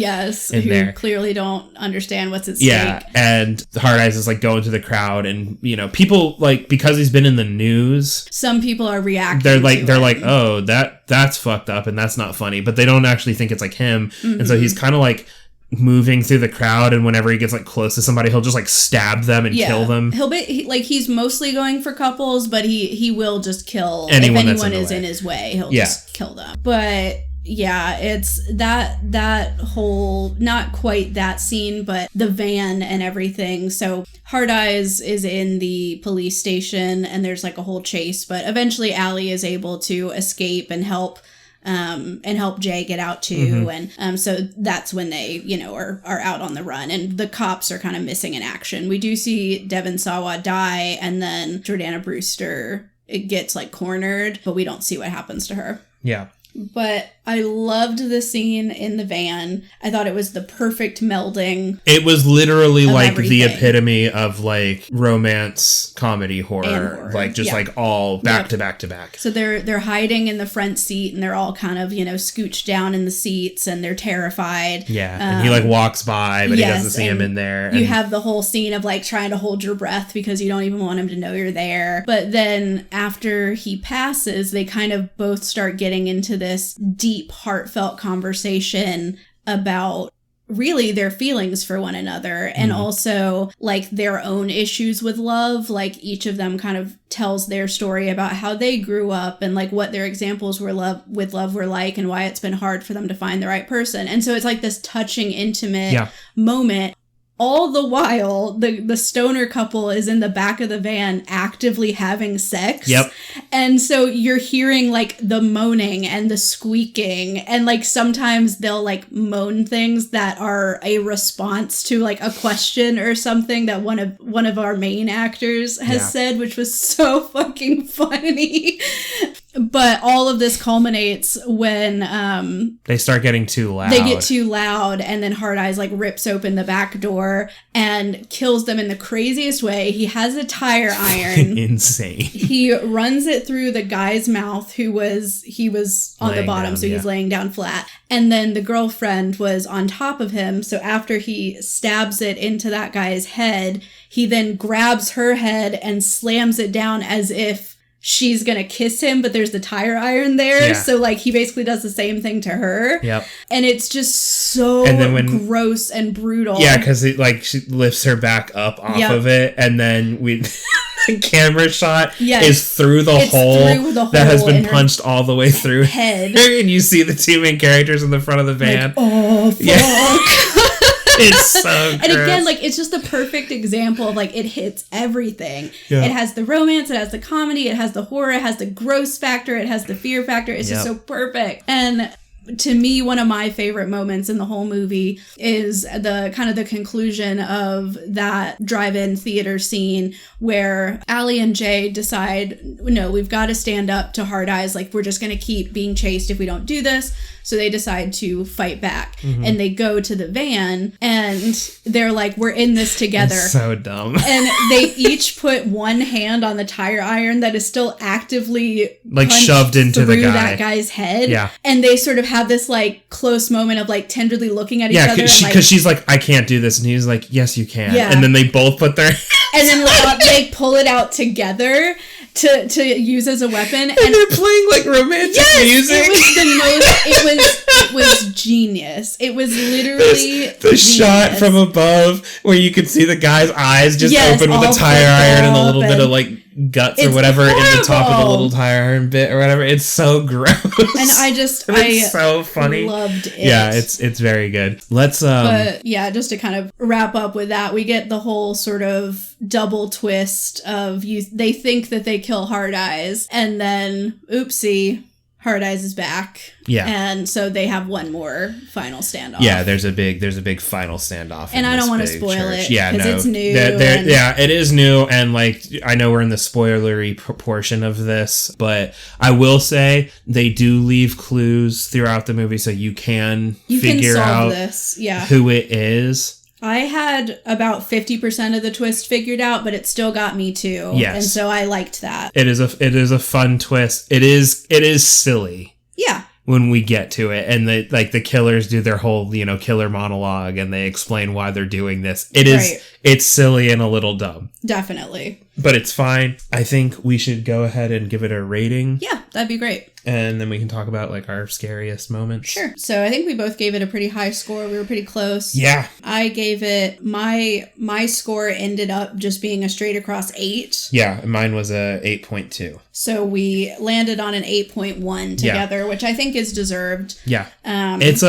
in who there. Clearly don't understand what's at stake. Yeah, and Hard Eyes is like going to the crowd, and you know, people like, because he's been in the news, some people are reacting they're like, oh, that's fucked up and that's not funny, but they don't actually think it's like him. And so he's kind of like moving through the crowd, and whenever he gets like close to somebody, he'll just like stab them and kill them. He'll be like, he's mostly going for couples, but he will just kill anyone is in his way. He'll just kill them. But yeah, it's that whole, not quite that scene, but the van and everything. So Hard Eyes is in the police station, and there's like a whole chase, but eventually Allie is able to escape and help Jay get out too. And so that's when they, you know, are out on the run, and the cops are kind of missing in action. We do see Devon Sawa die, and then Jordana Brewster, it gets like cornered, but we don't see what happens to her. Yeah. But I loved the scene in the van. I thought it was the perfect melding. It was literally like everything. The epitome of like romance, comedy, horror. Like just like all back to back to back. So they're hiding in the front seat, and they're all kind of, you know, scooched down in the seats, and they're terrified. Yeah. And he like walks by, but he doesn't see him in there. And you have the whole scene of like trying to hold your breath because you don't even want him to know you're there. But then after he passes, they kind of both start getting into this deep, heartfelt conversation about really their feelings for one another, and also like their own issues with love. Like each of them kind of tells their story about how they grew up, and like what their examples were with love were like, and why it's been hard for them to find the right person. And so it's like this touching, intimate moment, all the while, the stoner couple is in the back of the van actively having sex. Yep. And so you're hearing like the moaning and the squeaking, and like sometimes they'll like moan things that are a response to like a question or something that one of our main actors has said, which was so fucking funny. But all of this culminates when they start getting too loud. They get too loud, and then Hard Eyes like rips open the back door and kills them in the craziest way. He has a tire iron. Insane. He runs it through the guy's mouth he was on laying the bottom, down, so he's laying down flat. And then the girlfriend was on top of him, so after he stabs it into that guy's head, he then grabs her head and slams it down as if she's gonna kiss him, but there's the tire iron there. Yeah. So like he basically does the same thing to her. Yep. And it's just so gross and brutal. Yeah, because she lifts her back up off of it, and then the camera shot is through the hole that has been punched all the way through head. And you see the two main characters in the front of the van. Like, oh fuck. Yeah. It's so gross. And again, like, it's just the perfect example of, like, it hits everything. Yeah. It has the romance, it has the comedy, it has the horror, it has the gross factor, it has the fear factor. It's just so perfect. And to me, one of my favorite moments in the whole movie is the kind of the conclusion of that drive-in theater scene where Allie and Jay decide, no, we've got to stand up to Hard Eyes. Like, we're just going to keep being chased if we don't do this. So they decide to fight back. Mm-hmm. And they go to the van and they're like, we're in this together. It's so dumb. And they each put one hand on the tire iron that is still actively like shoved into the guy. That guy's head. Yeah. And they sort of have this like close moment of like tenderly looking at each other. Yeah, because she's like, I can't do this. And he's like, yes, you can. Yeah. And then they both put their hands and then they pull it out together to use as a weapon. And they're playing like romantic music. It was genius. It was literally the shot from above where you could see the guy's eyes just open with a tire iron and a little bit of like guts or whatever in the top of the little tire iron bit or whatever. It's so gross. And it's so funny. Loved it. Yeah, it's very good. Let's But yeah, just to kind of wrap up with that, we get the whole sort of double twist of they think that they kill Hard Eyes and then oopsie, Hard Eyes is back. Yeah. And so they have one more final standoff. Yeah, there's a big final standoff. And I don't want to spoil it. Yeah, no. It's new. Yeah, it is new. And like, I know we're in the spoilery portion of this, but I will say they do leave clues throughout the movie so you can figure out who it is. I had about 50% of the twist figured out, but it still got me too. Yes. And so I liked that. It is a fun twist. It is silly. Yeah. When we get to it, and the killers do their whole, killer monologue and they explain why they're doing this. It's silly and a little dumb. Definitely. But it's fine. I think we should go ahead and give it a rating. Yeah, that'd be great. And then we can talk about like our scariest moments. Sure. So I think we both gave it a pretty high score. We were pretty close. Yeah. I gave it my score ended up just being a straight across 8. Yeah, mine was a 8.2. So we landed on an 8.1 together, which I think is deserved. Yeah. It's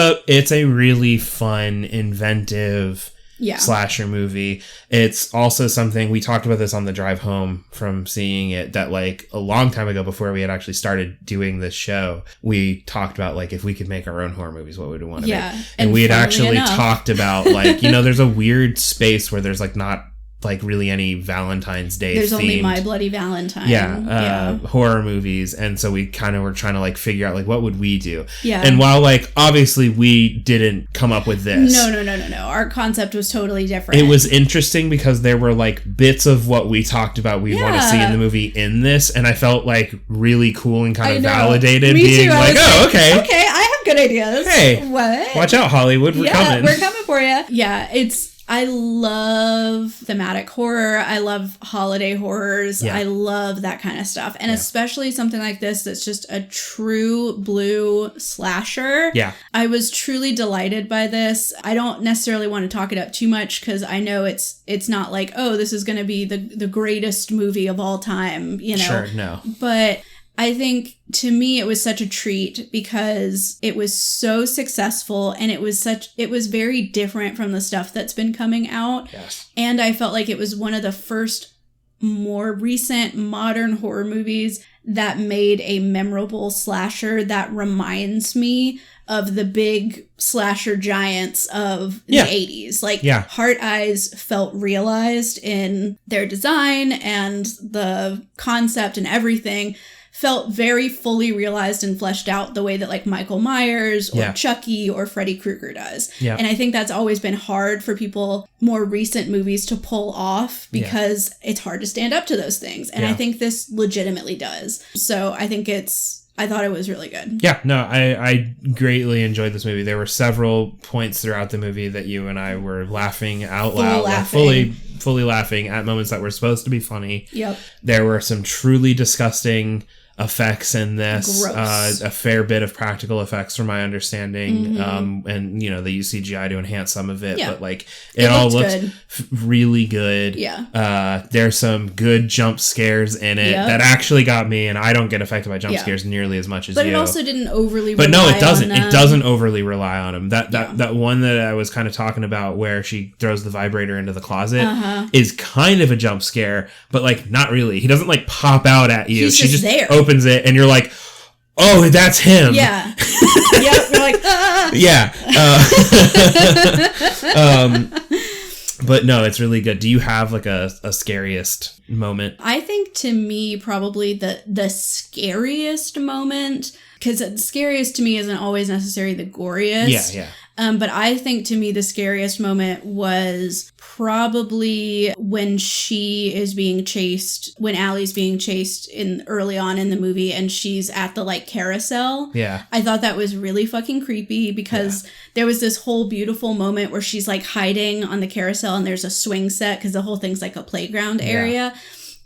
a really fun, inventive slasher movie. It's also something, we talked about this on the drive home from seeing it, that like a long time ago before we had actually started doing this show, we talked about like if we could make our own horror movies, what would we want to make? And we had actually talked about like, there's a weird space where there's like not like really any Valentine's Day there's themed, only My Bloody Valentine horror movies, and so we kind of were trying to like figure out like what would we do. And while like obviously we didn't come up with this, no, our concept was totally different. It was interesting because there were like bits of what we talked about we want to see in the movie in this, and I felt like really cool and kind of validated. Me being too. like, okay, I have good ideas. Hey, what? Watch out, Hollywood, we're coming for you. Yeah, I love thematic horror. I love holiday horrors. Yeah. I love that kind of stuff. And especially something like this that's just a true blue slasher. Yeah. I was truly delighted by this. I don't necessarily want to talk it up too much because I know it's not like, oh, this is going to be the greatest movie of all time, Sure, no. But I think to me it was such a treat because it was so successful and it was very different from the stuff that's been coming out. Yes. And I felt like it was one of the first more recent modern horror movies that made a memorable slasher that reminds me of the big slasher giants of the 80s. Like, Heart Eyes felt realized in their design, and the concept and everything felt very fully realized and fleshed out the way that like Michael Myers or Chucky or Freddy Krueger does. Yeah. And I think that's always been hard for people, more recent movies, to pull off because it's hard to stand up to those things. And I think this legitimately does. So I think I thought it was really good. Yeah, no, I greatly enjoyed this movie. There were several points throughout the movie that you and I were laughing out loud. Like fully laughing at moments that were supposed to be funny. Yep. There were some truly disgusting effects in this, a fair bit of practical effects from my understanding, and they use CGI to enhance some of it, but like it all looks really good. There's some good jump scares in it that actually got me, and I don't get affected by jump scares nearly as much as you. But it also didn't overly rely no, it doesn't. It doesn't overly rely on them. That one that I was kind of talking about where she throws the vibrator into the closet is kind of a jump scare, but like not really. He doesn't like pop out at you. She just there. Opens it and you're like, oh, that's him. Yeah. You're like, but no, it's really good. Do you have like a scariest moment? I think to me, probably the scariest moment, because the scariest to me isn't always necessarily the goriest. Yeah. But I think to me the scariest moment was probably when Allie's being chased early on in the movie and she's at the like carousel. Yeah. I thought that was really fucking creepy because there was this whole beautiful moment where she's like hiding on the carousel and there's a swing set because the whole thing's like a playground area.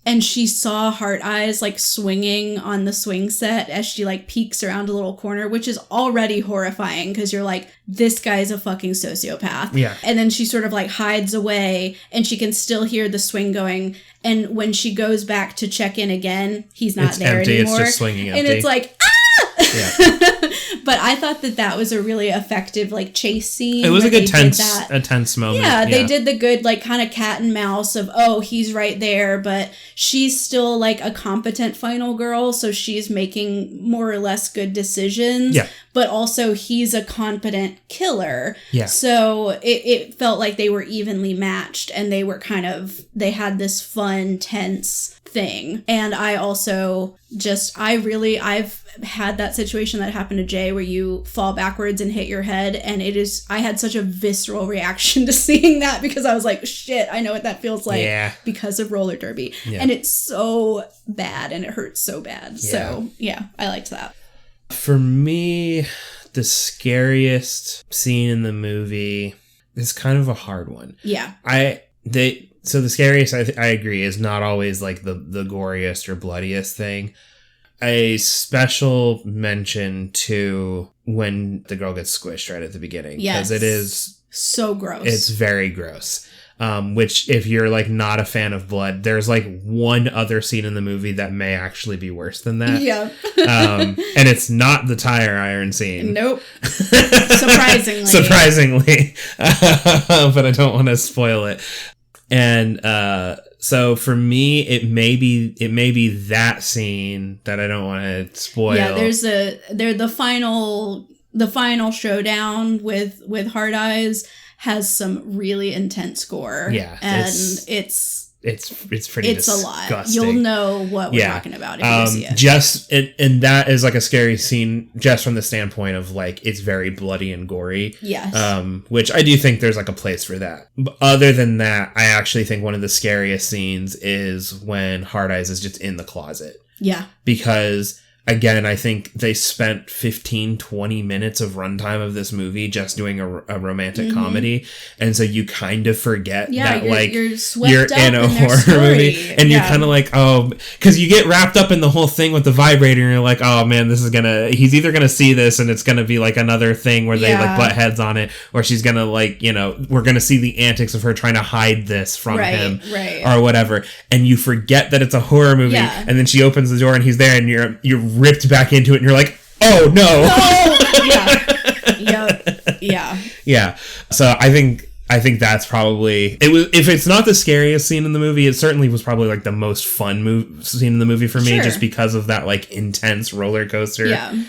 And she saw Heart Eyes like swinging on the swing set as she like peeks around a little corner, which is already horrifying because you're like, this guy's a fucking sociopath. Yeah. And then she sort of like hides away and she can still hear the swing going. And when she goes back to check in again, he's not there empty. anymore. It's just swinging empty. And it's like, ah! Yeah. But I thought that was a really effective like chase scene. It was a good tense moment. Yeah, they did the good like kind of cat and mouse of, oh, he's right there, but she's still like a competent final girl, so she's making more or less good decisions. Yeah. But also he's a competent killer. Yeah. So it felt like they were evenly matched and they had this fun, tense thing. And I also I've had that situation that happened to Jay where you fall backwards and hit your head, and I had such a visceral reaction to seeing that because I was like, shit, I know what that feels like because of roller derby. Yeah. And it's so bad and it hurts so bad. Yeah. So yeah, I liked that. For me, the scariest scene in the movie is kind of a hard one. Yeah. So the scariest, I agree, is not always like the goriest or bloodiest thing. A special mention to when the girl gets squished right at the beginning. Yes. Because it is so gross. It's very gross. Which, if you're like not a fan of blood, there's like one other scene in the movie that may actually be worse than that. Yeah. And it's not the tire iron scene. Nope. Surprisingly. But I don't want to spoil it. And so for me, it may be that scene that I don't want to spoil. Yeah, there's the final showdown with Heart Eyes has some really intense gore. Yeah, and it's pretty it's disgusting. A lot. You'll know what we're talking about if you see it. And that is like a scary scene just from the standpoint of like it's very bloody and gory. Yes. Which I do think there's like a place for that. But other than that, I actually think one of the scariest scenes is when Heart Eyes is just in the closet. Yeah. Because again, I think they spent 15-20 minutes of runtime of this movie just doing a romantic comedy, and so you kind of forget that you're in a horror movie, and you're kind of like, oh, because you get wrapped up in the whole thing with the vibrator, and you're like, oh man, he's either gonna see this and it's gonna be like another thing where they like butt heads on it, or she's gonna like, we're gonna see the antics of her trying to hide this from him or whatever, and you forget that it's a horror movie, and then she opens the door and he's there, and you're ripped back into it, and you're like, oh no. Yeah. So I think that's probably it. Was, if it's not the scariest scene in the movie, it certainly was probably like the most fun scene in the movie for me, just because of that like intense roller coaster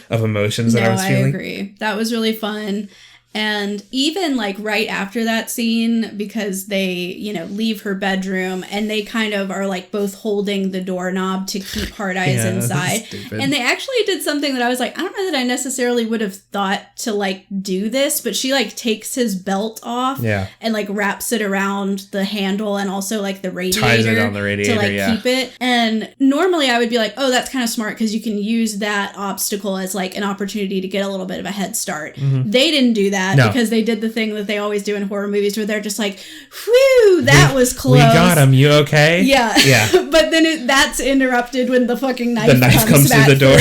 of emotions that I was feeling. I agree. That was really fun. And even like right after that scene, because they, leave her bedroom and they kind of are like both holding the doorknob to keep Hard Eyes inside. And they actually did something that I was like, I don't know that I necessarily would have thought to like do this, but she like takes his belt off and like wraps it around the handle and also like the radiator. Ties it on the radiator, to like keep it. And normally I would be like, oh, that's kind of smart because you can use that obstacle as like an opportunity to get a little bit of a head start. They didn't do that. Because they did the thing that they always do in horror movies where they're just like, whew, that was close. We got him. You okay? Yeah. But then that's interrupted when the fucking knife comes through the door.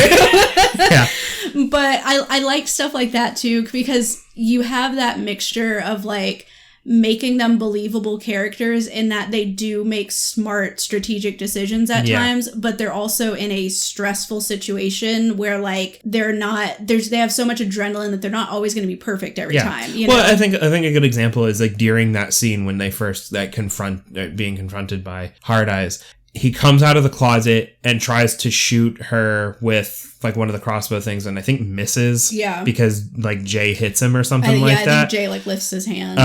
But I like stuff like that too, because you have that mixture of like making them believable characters in that they do make smart strategic decisions at times, but they're also in a stressful situation where like they have so much adrenaline that they're not always going to be perfect every time. Well, I think a good example is like during that scene when they first being confronted by Hard Eyes. He comes out of the closet and tries to shoot her with like one of the crossbow things, and I think misses. Yeah. Because like Jay hits him or something like that. I think Jay like lifts his hand.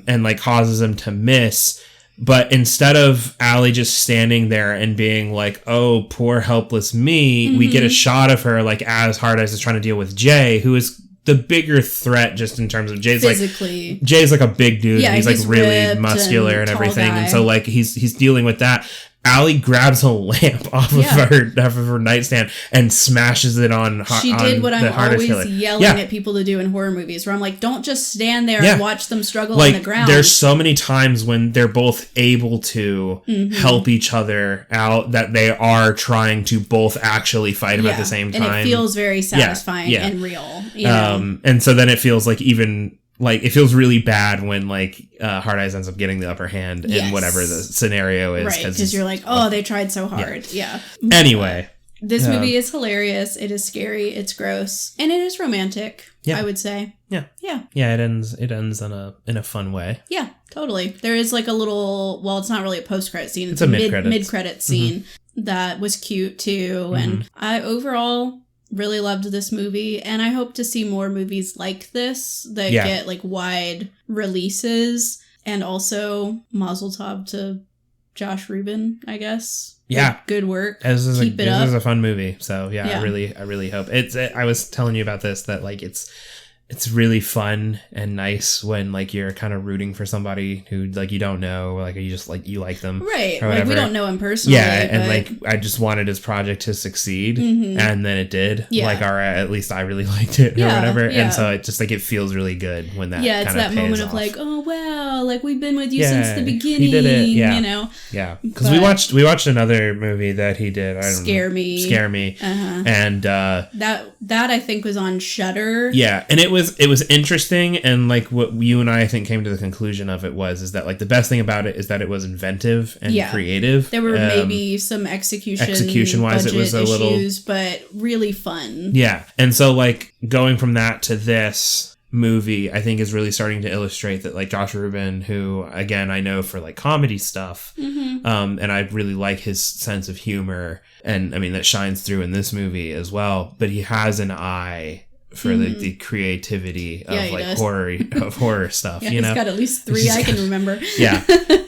And like causes him to miss. But instead of Allie just standing there and being like, "Oh, poor helpless me," we get a shot of her like as Hard Eyes is trying to deal with Jay, who is the bigger threat just in terms of Jay's physically. Jay's like a big dude. Yeah, he's like really muscular and everything, and so like he's dealing with that. Allie grabs a lamp off of her nightstand and smashes it on. She did what I'm always yelling at people to do in horror movies, where I'm like, don't just stand there and watch them struggle on the ground. There's so many times when they're both able to help each other out that they are trying to both actually fight him at the same time, and it feels very satisfying and real. And so then it feels like even. Like, it feels really bad when, like, Hard Eyes ends up getting the upper hand in whatever the scenario is. Right, because you're like, oh, they tried so hard. Yeah. Anyway. This movie is hilarious. It is scary. It's gross. And it is romantic, I would say. Yeah. It ends in a fun way. Yeah, totally. There is, like, a little... Well, it's not really a post-credit scene. It's a mid-credit scene that was cute, too. And I overall... really loved this movie, and I hope to see more movies like this that get like wide releases. And also Mazel Tov to Josh Rubin, I guess. Yeah, like, good work. This is a fun movie. So I really hope I was telling you about this, that like it's really fun and nice when like you're kind of rooting for somebody who like you don't know, like you just like you like them, right? Like we don't know him personally. And like I just wanted his project to succeed, and then it did. Like, all right, at least I really liked it or whatever. And so it just like it feels really good when that. Yeah, it's that moment of like, oh wow, like we've been with you since the beginning. He did it. Yeah, you know. Yeah, because we watched another movie that he did. Scare Me. And that I think was on Shudder. Yeah, and it was interesting, and like what you and I think came to the conclusion of it was that like the best thing about it is that it was inventive and creative. There were maybe some execution wise it was a issues, but really fun. Yeah, and so like going from that to this movie, I think is really starting to illustrate that like Josh Rubin, who again I know for like comedy stuff, and I really like his sense of humor, and I mean that shines through in this movie as well. But he has an eye for the creativity of like horror stuff. You know, he's got at least 3 I can remember.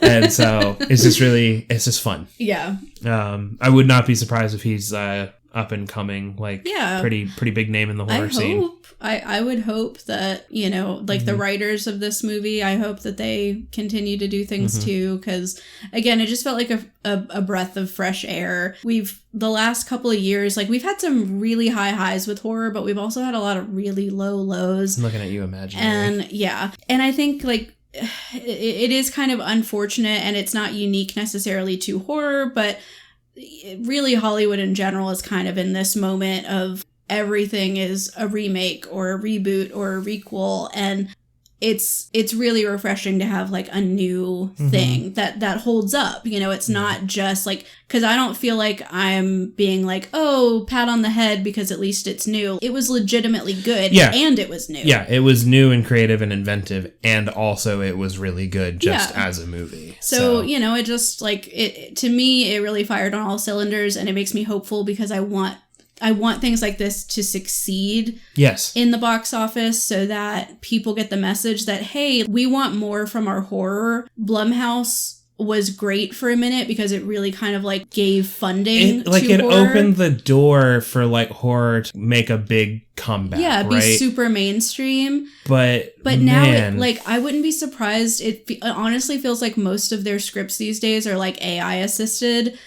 And so it's just fun. Yeah. I would not be surprised if he's up and coming, like yeah. pretty big name in the horror scene. I would hope that, you know, like the writers of this movie, I hope that they continue to do things too, because again, it just felt like a breath of fresh air. The last couple of years, like we've had some really high highs with horror, but we've also had a lot of really low lows. I'm looking at you imaginary. And yeah, and I think like it is kind of unfortunate, and it's not unique necessarily to horror, but really Hollywood in general is kind of in this moment of everything is a remake or a reboot or a requel, and it's really refreshing to have like a new thing that holds up. You know, it's not just like, because I don't feel like I'm being like, oh, pat on the head because at least it's new. It was legitimately good, and it was new. Yeah, it was new and creative and inventive, and also it was really good just as a movie. So, you know, it just like, to me, it really fired on all cylinders, and it makes me hopeful because I want things like this to succeed in the box office so that people get the message that, hey, we want more from our horror. Blumhouse was great for a minute because it really kind of like gave funding to it horror. Opened the door for like horror to make a big comeback. Yeah, be super mainstream. But now I wouldn't be surprised. It honestly feels like most of their scripts these days are like AI assisted.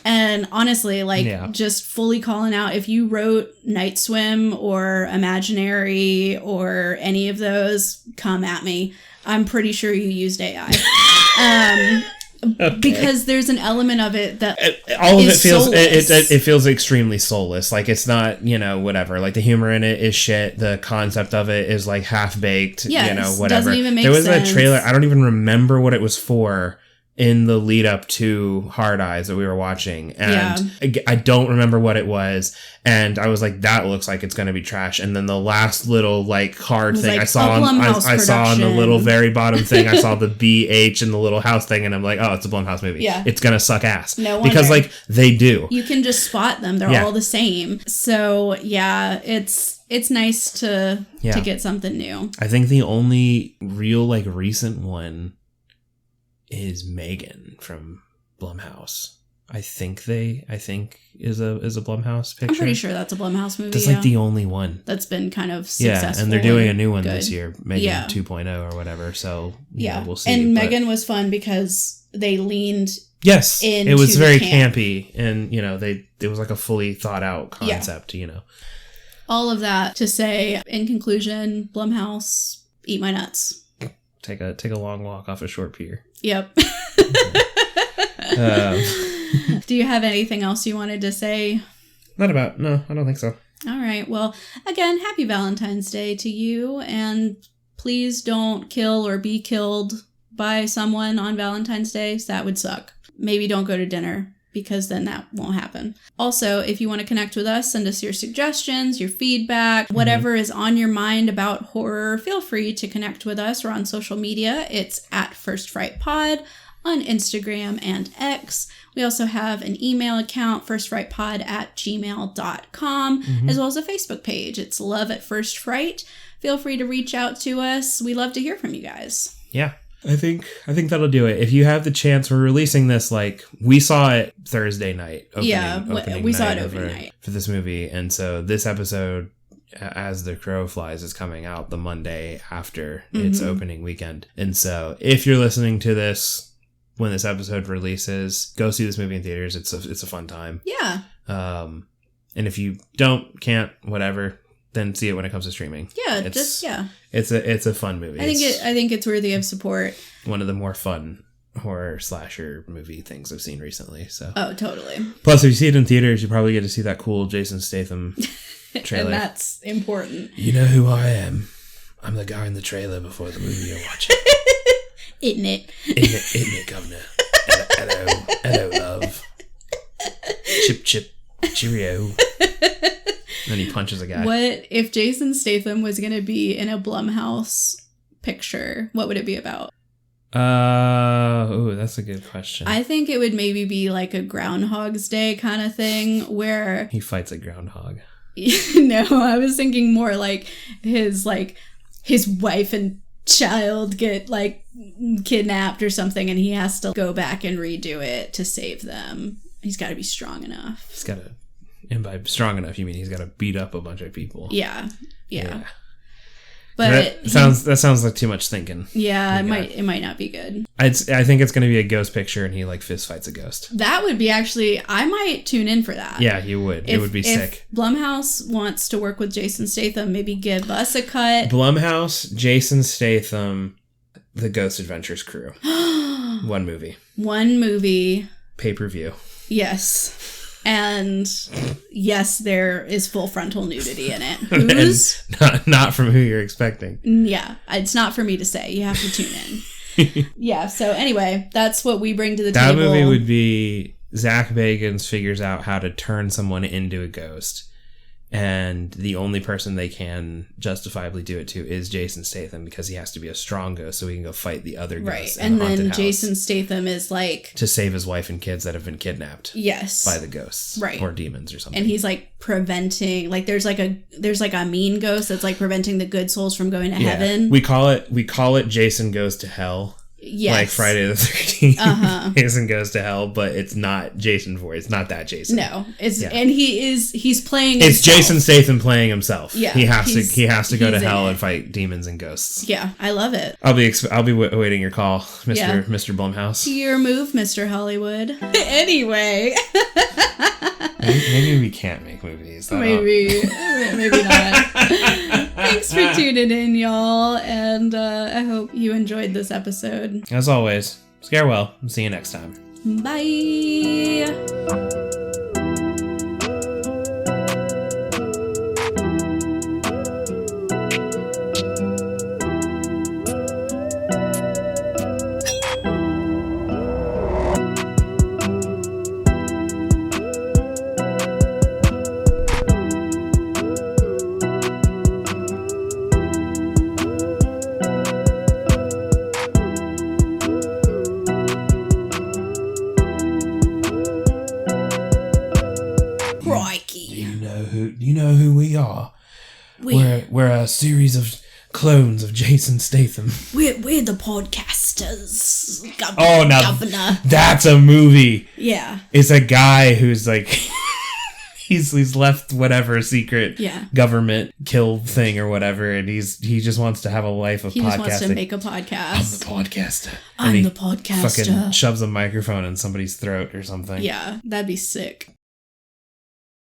And honestly, just fully calling out, if you wrote Night Swim or Imaginary or any of those, come at me. I'm pretty sure you used AI. Okay. Because there's an element of it that all of it feels it feels extremely soulless. Like it's not, you know, whatever. Like the humor in it is shit. The concept of it is like half baked. Yes, you know, whatever. Doesn't even make sense. There was a trailer. I don't even remember what it was for in the lead up to Hard Eyes that we were watching, and I don't remember what it was, and I was like, that looks like it's going to be trash. And then the last little like card thing I saw on the little very bottom thing, I saw the BH and the little house thing, and I'm like, oh, it's a Blumhouse movie. Yeah, it's going to suck ass. No wonder. Because like they do. You can just spot them. They're all the same. So yeah, it's nice to get something new. I think the only real like recent one is Megan from Blumhouse. I think is a Blumhouse picture. I'm pretty sure that's a Blumhouse movie. That's like the only one that's been kind of successful. Yeah, and they're doing a new one this year, Megan 2.0 or whatever. So we'll see. And Megan was fun because they leaned. Yes, it was very campy, and you know it was like a fully thought out concept. You know, all of that to say, in conclusion, Blumhouse, eat my nuts. Take a long walk off a short pier. Yep. Do you have anything else you wanted to say? No, I don't think so. All right. Well, again, happy Valentine's Day to you, and please don't kill or be killed by someone on Valentine's Day. That would suck. Maybe don't go to dinner, because then that won't happen. Also, if you want to connect with us, send us your suggestions, your feedback, whatever is on your mind about horror, feel free to connect with us. We're on social media. It's at First Fright Pod on Instagram and X. We also have an email account, firstfrightpod@gmail.com, as well as a Facebook page. It's Love at First Fright. Feel free to reach out to us. We love to hear from you guys. Yeah. I think that'll do it. If you have the chance, we're releasing this we saw it Thursday night. We saw it overnight for this movie, and so this episode, As the Crow Flies, is coming out the Monday after its opening weekend. And so, if you're listening to this when this episode releases, go see this movie in theaters. It's a fun time. Yeah. And if you can't, whatever, then see it when it comes to streaming. Yeah, It's a fun movie. I think it's worthy of support. One of the more fun horror slasher movie things I've seen recently. So. Oh, totally. Plus, if you see it in theaters, you probably get to see that cool Jason Statham trailer. And that's important. You know who I am. I'm the guy in the trailer before the movie you're watching. Isn't it? Isn't it, governor? Hello, love. Chip, cheerio. And he punches a guy. What if Jason Statham was going to be in a Blumhouse picture? What would it be about? That's a good question. I think it would maybe be like a Groundhog's Day kind of thing where he fights a groundhog. No, I was thinking more like his wife and child get like kidnapped or something, and he has to go back and redo it to save them. He's got to be strong enough. He's got to And by strong enough, you mean he's got to beat up a bunch of people. Yeah. But that sounds like too much thinking. Yeah, it might not be good. I think it's going to be a ghost picture, and he like fist fights a ghost. That would be actually. I might tune in for that. Yeah, you would. It would be sick. If Blumhouse wants to work with Jason Statham, maybe give us a cut. Blumhouse, Jason Statham, The Ghost Adventures crew. One movie. Pay-per-view. Yes. And yes, there is full frontal nudity in it. Who's not from who you're expecting. Yeah, it's not for me to say. You have to tune in. Yeah, so anyway, that's what we bring to the table. That movie would be Zach Bagans figures out how to turn someone into a ghost. And the only person they can justifiably do it to is Jason Statham, because he has to be a strong ghost so he can go fight the other ghosts. Right, and then Jason Statham is like... to save his wife and kids that have been kidnapped. Yes. By the ghosts. Right. Or demons or something. And he's like preventing... like there's like a mean ghost that's like preventing the good souls from going to heaven. We call it Jason Goes to Hell. Yes. Like Friday the 13th. Jason Goes to Hell, but it's not Jason Voorhees. It's not that Jason. No. And he's playing It's himself. Jason Statham playing himself. Yeah. He has to go to hell and fight demons and ghosts. Yeah, I love it. I'll be awaiting your call, Mr. Blumhouse. Your move, Mr. Hollywood. Anyway. Maybe we can't make movies. Maybe not. Thanks for tuning in, y'all, and I hope you enjoyed this episode. As always, scare well, and see you next time. Bye. You know who we are. We're a series of clones of Jason Statham. We're the podcasters. Governor. That's a movie. Yeah. It's a guy who's like he's left whatever secret government kill thing or whatever, and he just wants to have a life of podcasting. He just wants to make a podcast. I'm the podcaster. Fucking shoves a microphone in somebody's throat or something. Yeah, that'd be sick.